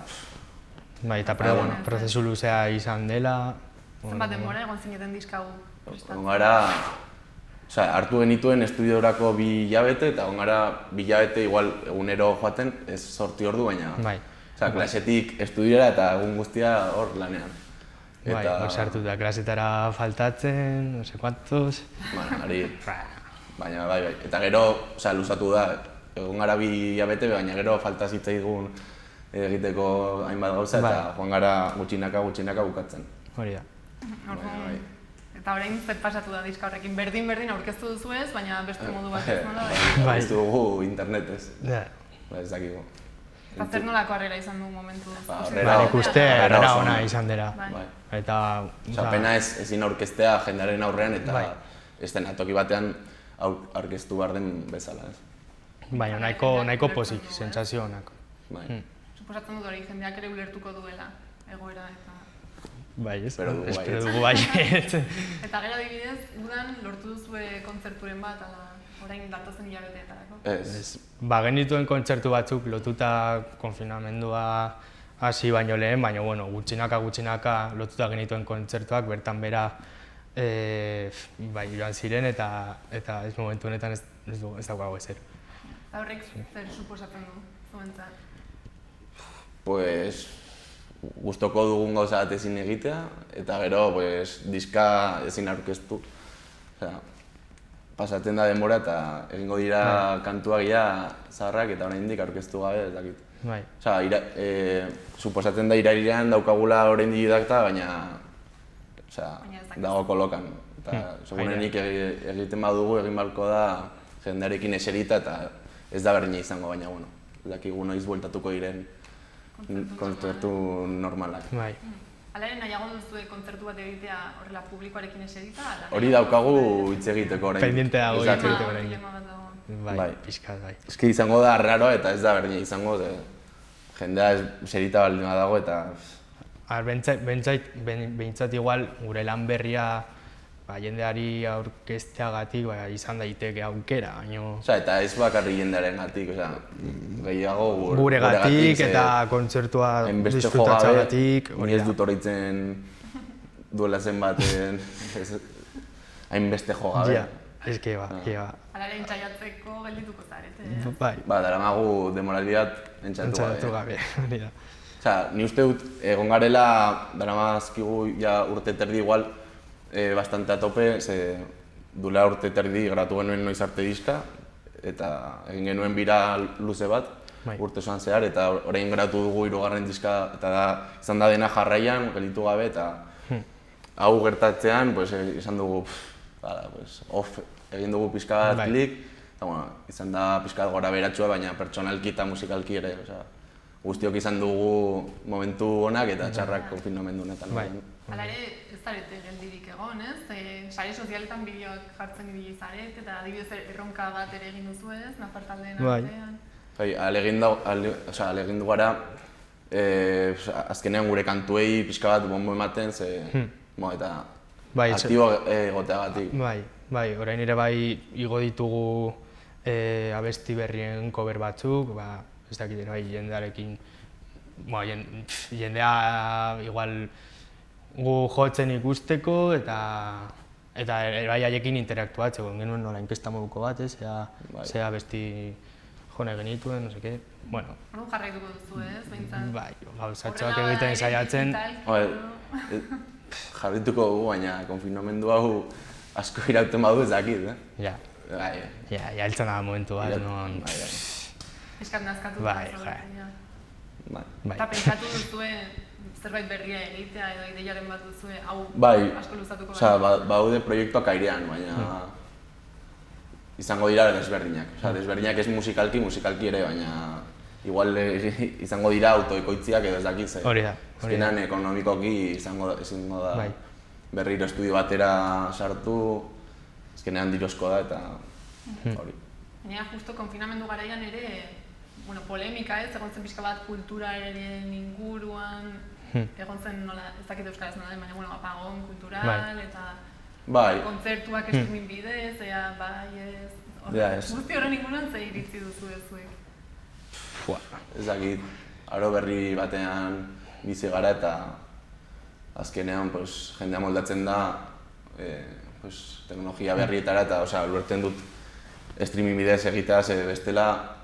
Bai, eta prozesu luzea izan dela. Zenbat denbora egon zineten diska hau prestatzen? ongara, hartu genituen estudiorako 2 hilabete, eta ongara 2 hilabete igual egunero joaten, ez 8 ordu, baina Bai. klasetik estudiora eta egun guztia hor lanean. Bai, hor sartu da klasetara faltatzen, no sé cuantos. Bueno, baina bai. Eta gero, luzatu da, egon gara 2 hilabete, baina gero falta zitzaigun egiteko hainbat gauza, eta joan gara gutxinaka bukatzen. Hori da. Eta orain zer pasatu da diska horrekin, berdin aurkeztu duzu ez, baina beste modu bat ez nola? Aurkeztu dugu internetez. Ez dakigu. Eta zer nolako harrera izan du momentu? Nik uste harrera ona izan dela. Eta... pena ezin aurkeztea jendearen aurrean, eta eszenatoki batean aurkeztu behar den bezala. Baina nahiko pozik, sentsazio onak. Suposatzen dut hori jendeak ere ulertuko duela egoera eta... Bai, espero dugu bai. Eta gero adibidez, udan lortu duzue kontzerturen bat, orain datozen hilabeteetarako? Ez. Genituen kontzertu batzuk lotuta konfinamendua hasi baino lehen, baina gutxinaka lotuta genituen kontzertuak bertan bera joan ziren eta ez momentu honetan ez daukago ezer. Eta horrek zer suposatzen du zuentzat? Pues gustoko dugun gauza bat ezin egitea, eta gero diska ezin aurkeztu. Pasatzen da denbora eta egingo dira kantuak zaharrak eta oraindik aurkeztu gabe, ez dakit. Suposatzen da irailean daukagula oraindik idakta, baina dago kolokan. Segurenik egiten badugu, egin balko da jendearekin eserita eta ez da berdina izango, baina ez dakigu noiz bueltatuko diren kontzertu normalak. Hala ere nahiago duzue kontzertu bat egitea horrela publikoarekin eserita? Hori daukagu hitz egiteko orain. Pendiente dago hitz egiteko orain. Bai, pixkat bai. Eski izango da raroa eta ez da berdina izango, jendea eserita baldin badago eta... Behintzat igual gure lan berria jendeari aurkezteagatik izan daiteke aukera, baina... Eta ez bakarri jendearen gatik, gehiago guregatik eta kontzertua disfrutatzeagatik. Ni ez dut horitzen duela zenbaten, hainbeste jo gabe. Ez que ba. Hala ere entzaiatzeko geldituko zarete, Bai. Daramagu demoraldiat entzaiatu gabe. Ni uste dut, egon garela, daramazkigu urte terdi igual, bastante a tope, duela urte terdi gratu genuen noiz arte diska, eta egin genuen bira luze bat, urte osoan zehar, eta orain gratu dugu 3. diska, eta izan da dena jarraian, gelitu gabe, eta hau gertatzean, izan dugu, egin dugu pixka bat klik, eta izan da pixka bat gora beratxua, baina pertsonalki eta musikalki ere, guztiok izan dugu momentu onak eta txarrak konfinamendu honetan. Hala ere, ez zarete geldirik egon, ez? Sare sozialetan bideoak jartzen ibili zaret, eta adibidez erronka bat ere egin duzu ez, Nafartaldeen artean. Alegin du gara, azkenean gure kantuei pixka bat bombo ematen, eta aktibo egoteagatik. Bai, orain ere igo ditugu abesti berrien cover batzuk, ez dakit, jendearekin, jendea igual gu jotzen ikusteko eta haiekin interaktuatzeko, genuen nola inkesta moduko bat, ze abesti jone genituen, no seke, bueno. Hor jarraituko duzu ez, behintzat? Bai, gauzatxoak egiten saiatzen. Jarraituko dugu, baina konfinamendu hau asko irauten badu ez dakit, Ja, heltzen da momentu bat, non... Eskat nazkatu da. Eta pentsatu duzue zerbait berria egitea edo ideiaren bat duzue hau asko luzatuko da? Baude proiektuak airean, baina izango dira desberdinak. Desberdinak ez musikalki ere, baina igual izango dira autoekoitziak edo ez dakit ze. Hori da. Azkenean ekonomikoki izango da berriro estudio batera sartu, azkenean dirosko da eta hori. Baina justo konfinamendu garaian ere polemika ez, egon zen pixka bat kulturaren inguruan, egon zen nola, ez dakit euskaraz nola den, baina apagón kultural eta kontzertuak streaming bidez, Ja, ez. Guzti horren inguruan ze iritzi duzu zuek? Ez dakit, aro berri batean bizi gara eta azkenean jendea moldatzen da teknologia berrietara eta ulertzen dut streaming bidez egitea, bestela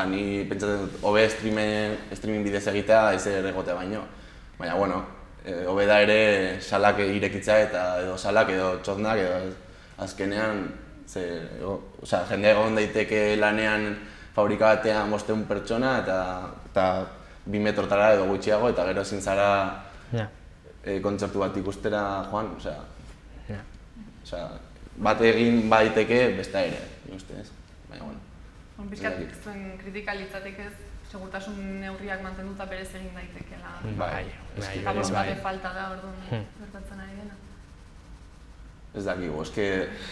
ni pentsatzen dut hobe streaming bidez egitea ez egotea baino. Baina, bueno, hobe da ere salak irekitza edo salak edo txotnak edo azkenean jendea egon daiteke lanean fabrika batean 500 pertsona eta 2 metrotara edo gutxiago eta gero ezin zara kontzertu bat ikustera joan, bat egin baiteke besta ere, ustez, baina bueno. Bizkat zuen kritika litzatekez, segurtasun neurriak mantenduta berez egin daitekela. Bai, berez bai. Falta da, orduan, gertatzen ari dena. Ez dakigu,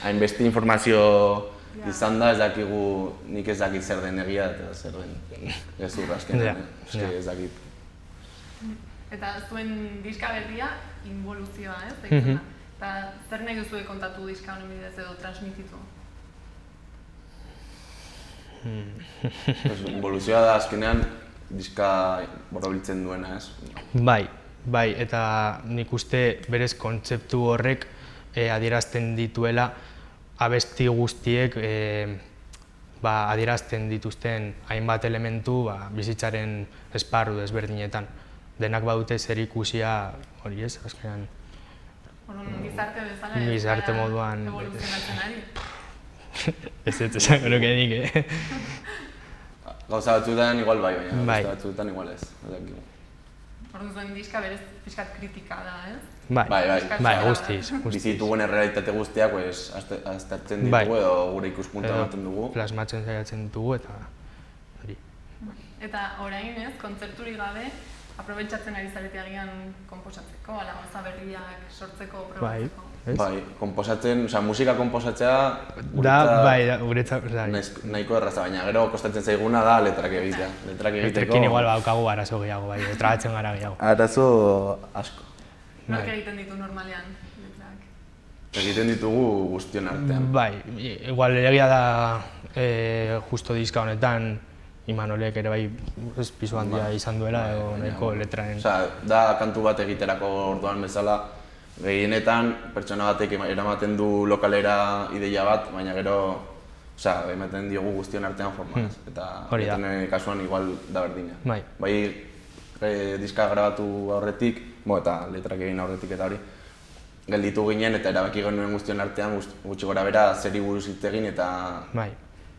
hainbeste informazio izan da, ez dakigu, nik ez dakit zer den egia eta zer den gezurra azkenean, ez dakit. Eta zuen diska berria, involuzioa, ez? Eta zer nahi duzu kontatu diska honen bidez edo transmititu? Involuzioa da azkenean diska borobiltzen duena, ez? Bai, eta nik uste berez kontzeptu horrek adierazten dituela abesti guztiek adierazten dituzten hainbat elementu bizitzaren esparru desberdinetan. Denak badute zer ikusia hori ez, azkenean. Gizarte bezala Gizarte moduan. Evoluzionatzen ari. Ez esango nuke nik, Gauza batzuetan igual bai, baina beste batzuetan igual ez. Orduan zuen diska berez pixkat kritika da, ez? Bai, guztiz. Bizitugun errealitate guztiak aztertzen ditugu edo gure ikuspunta ematen dugu. Plasmatzen saiatzen ditugu eta hori. Eta orain ez, kontzerturik gabe, aprobetxatzen ari zarete agian konposatzeko, ala gauza berriak sortzeko, probatzeko. Bai, konposatzen, musika konposatzea guretzat nahiko erraza, baina gero kostatzen zaiguna da letrak egitea. Letrekin igual baukagu arazo gehiago, letratzen gara gehiago. Arazo asko. Nork egiten ditu normalean letrak? Egiten ditugu guztion artean. Bai, igual egia da justo diska honetan Imanolek ere bai pisu handia izan duela edo nahiko letraren. Da kantu bat egiterako orduan bezala, gehienetan pertsona batek eramaten du lokalera ideia bat, baina gero ematen diogu guztion artean formaz. Eta kasuan igual da berdina. Bai, diska grabatu aurretik, eta letrak egin aurretik eta hori, gelditu ginen eta erabaki genuen guztion artean gutxi gora bera zeri buruz hitz egin eta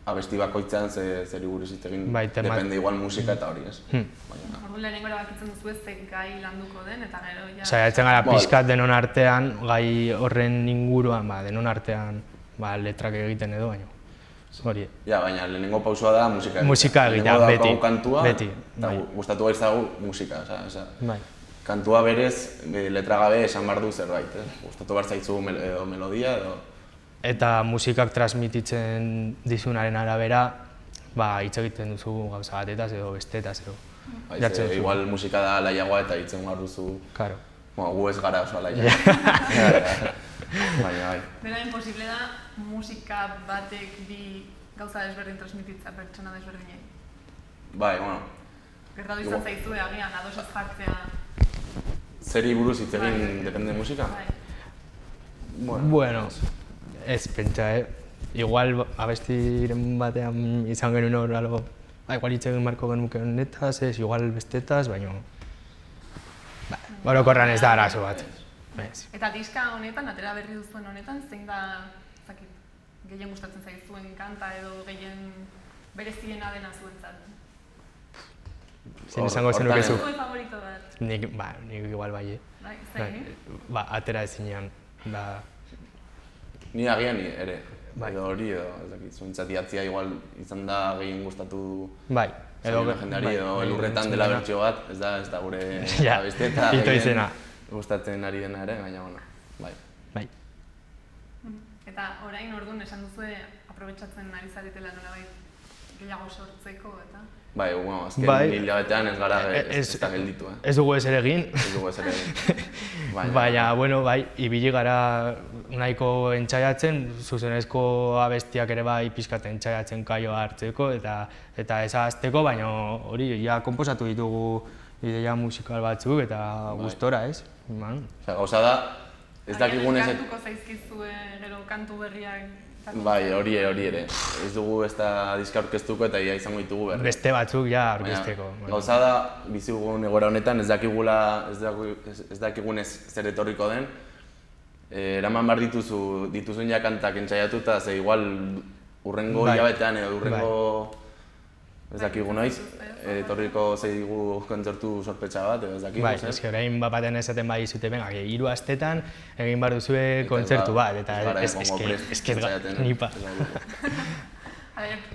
abesti bakoitzean zeri buruz hitz egin, depende igual musika eta hori, ez? Orduan lehenengo erabakitzen duzu ez gai landuko den eta gero ja... Saiatzen gara pixkat denon artean, gai horren inguruan, denon artean letrak egiten edo, baina hori. Ja, baina lehenengo pausua da musika egitea. Musika egitea, beti. Lehenengo daukagu kantua, eta gustatu gaizagu musika, kantua berez, letra gabe esan behar du zerbait, gustatu behar zaitzu melodia edo... Eta musikak transmititzen dizunaren arabera, hitz egiten duzu gauza batetaz edo bestetaz edo. Igual musika da laiagoa eta hitzen behar duzu... Karo. Gu ez gara oso laiagoa. Baina bai. Dena imposible da musika batek bi gauza desberdin transmititza pertsona desberdinei. Bai, bueno. Gertatu izan zaizue agian, ados ez jartzea. Zeri buruz hitz egin depende musika? Bueno, ez pentsa, igual abestiren batean izan genuen hor algo, igual hitz egin marko genuke honetaz, ez igual bestetaz, baina... Orokorran ez da arazo bat. Eta diska honetan, atera berri duzuen honetan, zein da, gehien gustatzen zaizuen kanta edo gehien bereziena dena zuentzat? Zein esango zenukezu? Zuen favorito bat? Nik igual bai. Zein? Atera ezinean. Ni agian ere, edo hori edo, zuentzat idatzia igual izan da gehien gustatu zaino jendari edo elurretan dela bertxio bat, ez da gure abesti eta gehien gustatzen ari dena ere, baina bueno, bai. Eta orain orduan esan duzue aprobetxatzen ari zaretela nolabait gehiago sortzeko eta? Bai, bueno, azken Bai. hilabetean ez gara ez da gelditu, Ez dugu ezer egin. Ez dugu ezer egin. Baina, bueno, bai, ibili gara nahiko entzaiatzen, zuzenezko abestiak ere bai pixkat entzaiatzen kaioa hartzeko eta ezazteko, baina hori, ja konposatu ditugu ideia musikal batzuk eta gustora, ez? Gauza da, ez dakigun ez... Kantuko zaizkizue gero kantu berriak... Bai, hori ere. Ez dugu ez da diska aurkeztuko eta ia izango ditugu berri. Beste batzuk ja aurkezteko. Gauza da, bizi dugun egoera honetan ez dakigunez zer etorriko den. Eraman behar dituzun ja kantak entzaiatuta, ze igual urrengo hilabetean edo urrengo ez dakigu noiz, etorriko zaigu kontzertu sorpetxa bat, edo ez dakigu, bai, ez que orain baten esaten bai zute, venga, 3 astetan egin behar duzue kontzertu bat, eta ez que nipa.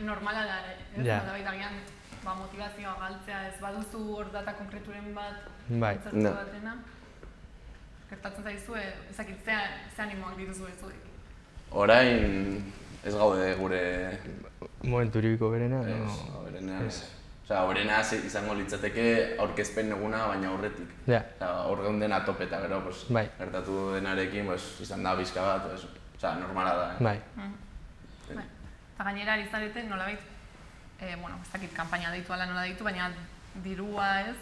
Normala da, ez? Nolabait agian motivazioa galtzea, ez baduzu hor data konkreturen bat kontzertu batena. Gertatzen zaizue, ezakit, ze animoak dituzue zuek? Orain ez gaude gure... Momenturiko berena? Horrena izango litzateke aurkezpen eguna, baina aurretik. Hor geunden atopeta, gero, gertatu denarekin izan da bizka bat, normala da. Bai. Eta gainera ari zarete nolabait, ez dakit, kanpaina deitu ala nola deitu, baina dirua ez,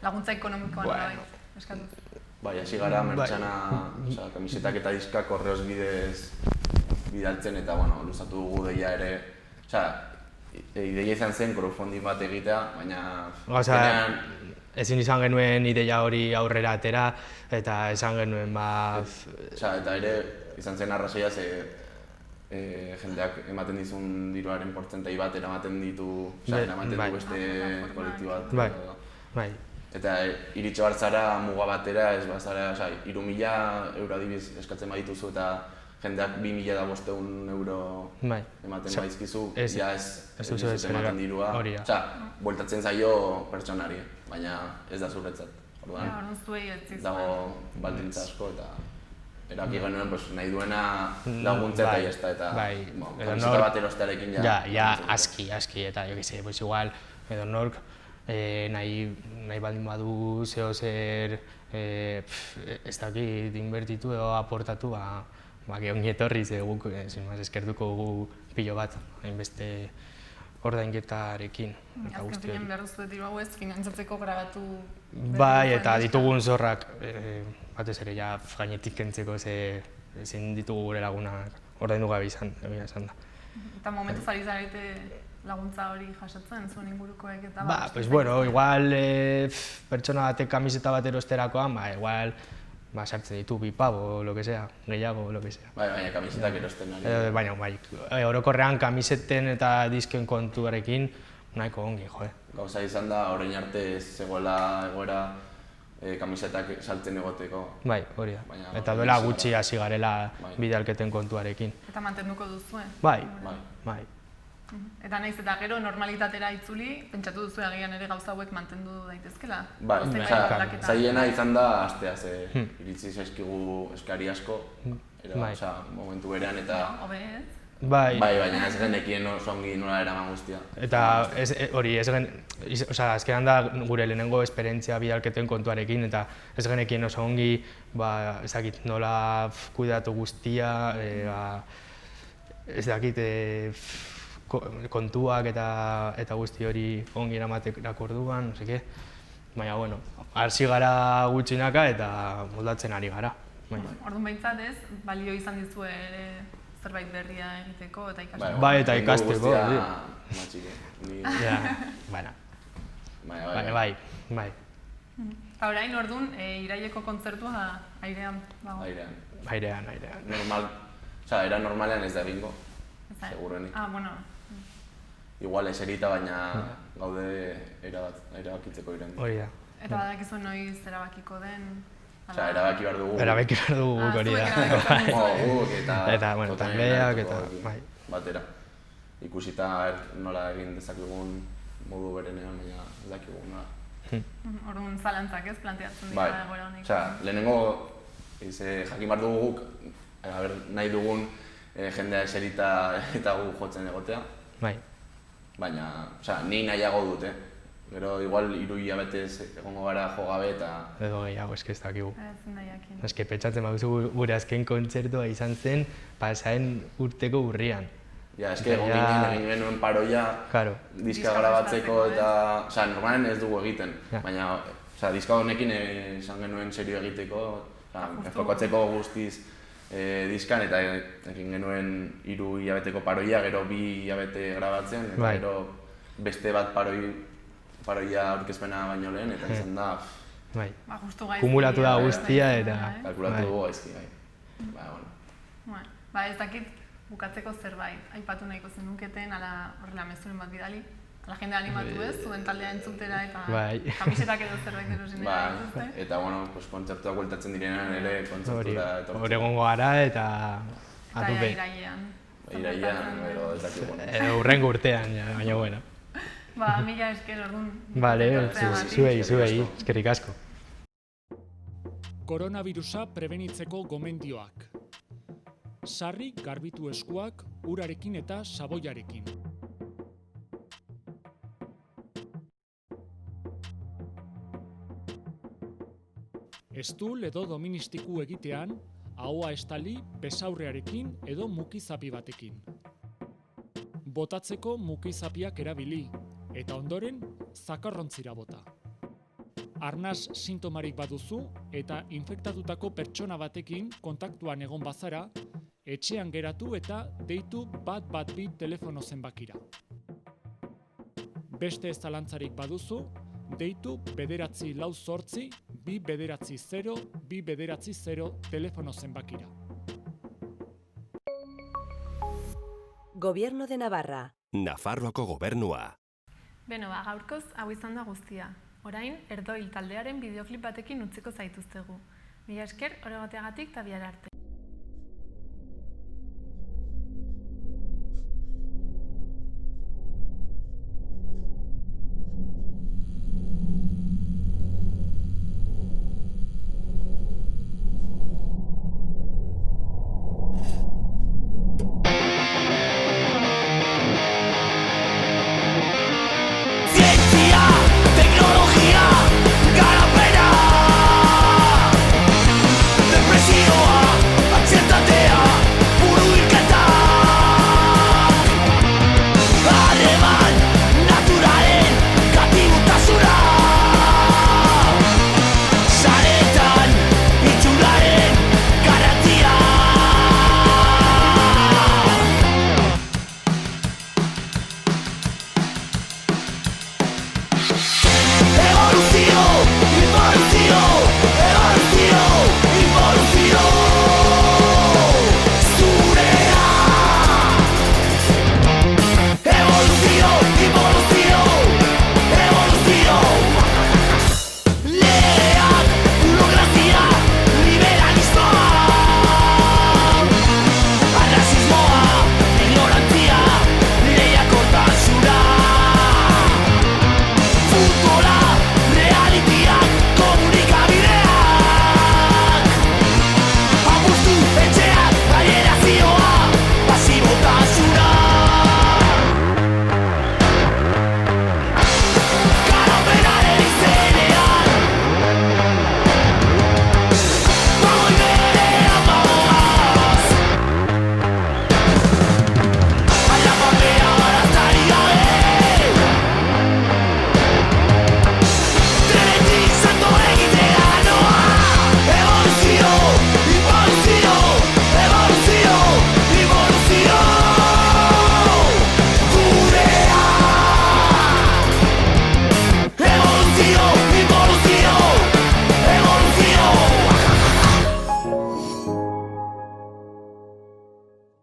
laguntza ekonomikoa nolabait eskatuz. Bai, hasi gara mertxana, kamisetak eta diskak korreoz bidez bidaltzen eta, luzatu dugu deia ere, ideia izan zen crowdfunding bat egitea, baina... Ezin izan genuen ideia hori aurrera atera eta esan genuen Eta ere izan zen arrazoia ze jendeak ematen dizun diruaren portzentai bat eramaten ditu beste kolektibo bat. Eta iritsi behar zara muga batera, ez bazara, 3.000 euro adibiz eskatzen badituzu eta jendeak 2.500 euro ematen baizkizu, ja ez duzut ematen dirua. Bueltatzen zaio pertsonari, baina ez da zuretzat. Dago baldintza asko eta eraki genuen nahi duena laguntza eta jazta eta kamiseta bat erostearekin ja aski eta jo gize, igual edo nork nahi baldin badu zeo zer ez dakit inbertitu edo aportatu ongi etorri ze guk eskertuko gu pilo bat hainbeste ordainketarekin. Azken finean behar duzu diru hau ez finantzatzeko grabatu... Bai, eta ditugun zorrak batez ere gainetik kentzeko ezin ditugu gure lagunak ordaindu gabe izan da. Eta momentu zari zarete laguntza hori jasotzen, zuen ingurukoek eta... Igual pertsona batek kamiseta bat erosterakoan, igual sartzen ditu 2 pavo, lo que sea, gehiago, lo que sea. Baina kamisetak erosten ari. Baina, orokorrean kamiseten eta disken kontuarekin nahiko ongi, Gauza izan da, orain arte ez zegoela egoera kamisetak saltzen egoteko. Bai, hori da. Eta duela gutxi hasi garela bidalketen kontuarekin. Eta mantenduko duzue? Bai. Eta nahiz eta gero normalitatera itzuli, pentsatu duzu agian ere gauza hauek mantendu daitezkela? Bai, zailena izan da astea, ze iritsi zaizkigu eskari asko, momentu berean eta... Hobe ez? Bai, baina ez genekien oso ongi nola eraman guztia. Eta hori, azkenan da gure lehenengo esperientzia bidalketen kontuarekin, eta ez genekien oso ongi, ezakit nola kuidatu guztia, ez dakit kontuak eta guzti hori ongi eramaterako orduan, baina, hasi gara gutxinaka eta moldatzen ari gara. Orduan behintzat ez, balio izan dizue ere zerbait berria egiteko eta ikasteko. Bai, eta ikasteko. Bai. Orain, orduan, iraileko kontzertua airean dago? Airean. Normal, era normalean ez da egingo, seguruenik. Igual eserita, baina gaude erabakitzeko iren. Hori da. Eta badakizu noiz erabakiko den? Erabaki behar dugu. Erabaki behar dugu guk hori da. Guk eta taldeak eta... Batera. Ikusita nola egin dezakegun modu berenean, baina ez dakigu nola. Orduan zalantzak ez planteatzen dira egoera honek. Lehenengo jakin behar dugu guk, nahi dugun jendea eserita eta gu jotzen egotea. Bai. baina, ni nahiago dut, Gero, igual, 3 hilabetez egongo gara jo gabe eta... Edo gehiago, ez dakigu. Ez da jakin. Ez pentsatzen baduzu gure azken kontzertua izan zen pasaren urteko urrian. Ja, eske egin genuen paroia diska grabatzeko eta... normalen ez dugu egiten, baina diska honekin esan genuen serio egiteko, enfokatzeko guztiz diskan eta egin genuen 3 hilabeteko paroia, gero 2 hilabete grabatzen, eta gero beste bat paroia aurkezpena baino lehen, eta izan da... Kumulatu da guztia eta... Kalkulatu dugu gaizki, Ez dakit bukatzeko zerbait, aipatu nahiko zenuketen, horrela mezuren bat bidali, ala jende animatu ez, zuen taldea entzutera eta kamisetak edo zerbait erosin nahi dituzte. Eta, kontzertuak bueltatzen direnean ere, kontzertura etortzen. Hor egongo gara eta... Eta irailean. Irailean, edo ez dakit guen. Edo hurrengo urtean, baina bueno. Mila esker orduan. Bale, zuei, eskerrik asko. Koronavirusa prebenitzeko gomendioak. Sarri garbitu eskuak urarekin eta saboiarekin. Estul edo doministiku egitean, ahoa estali besaurrearekin edo mukizapi batekin. Botatzeko mukizapiak erabili, eta ondoren zakarrontzira bota. Arnas sintomarik baduzu eta infektatutako pertsona batekin kontaktuan egon bazara, etxean geratu eta deitu 112 telefono zenbakira. Beste zalantzarik baduzu, deitu 948 290 290 telefono zenbakira. Gobierno de Navarra. Nafarroako gobernua. Beno, gaurkoz hau izan da guztia. Orain, Erdoil taldearen bideoklip batekin utziko zaituztegu. Mila esker, horregateagatik eta bihar arte.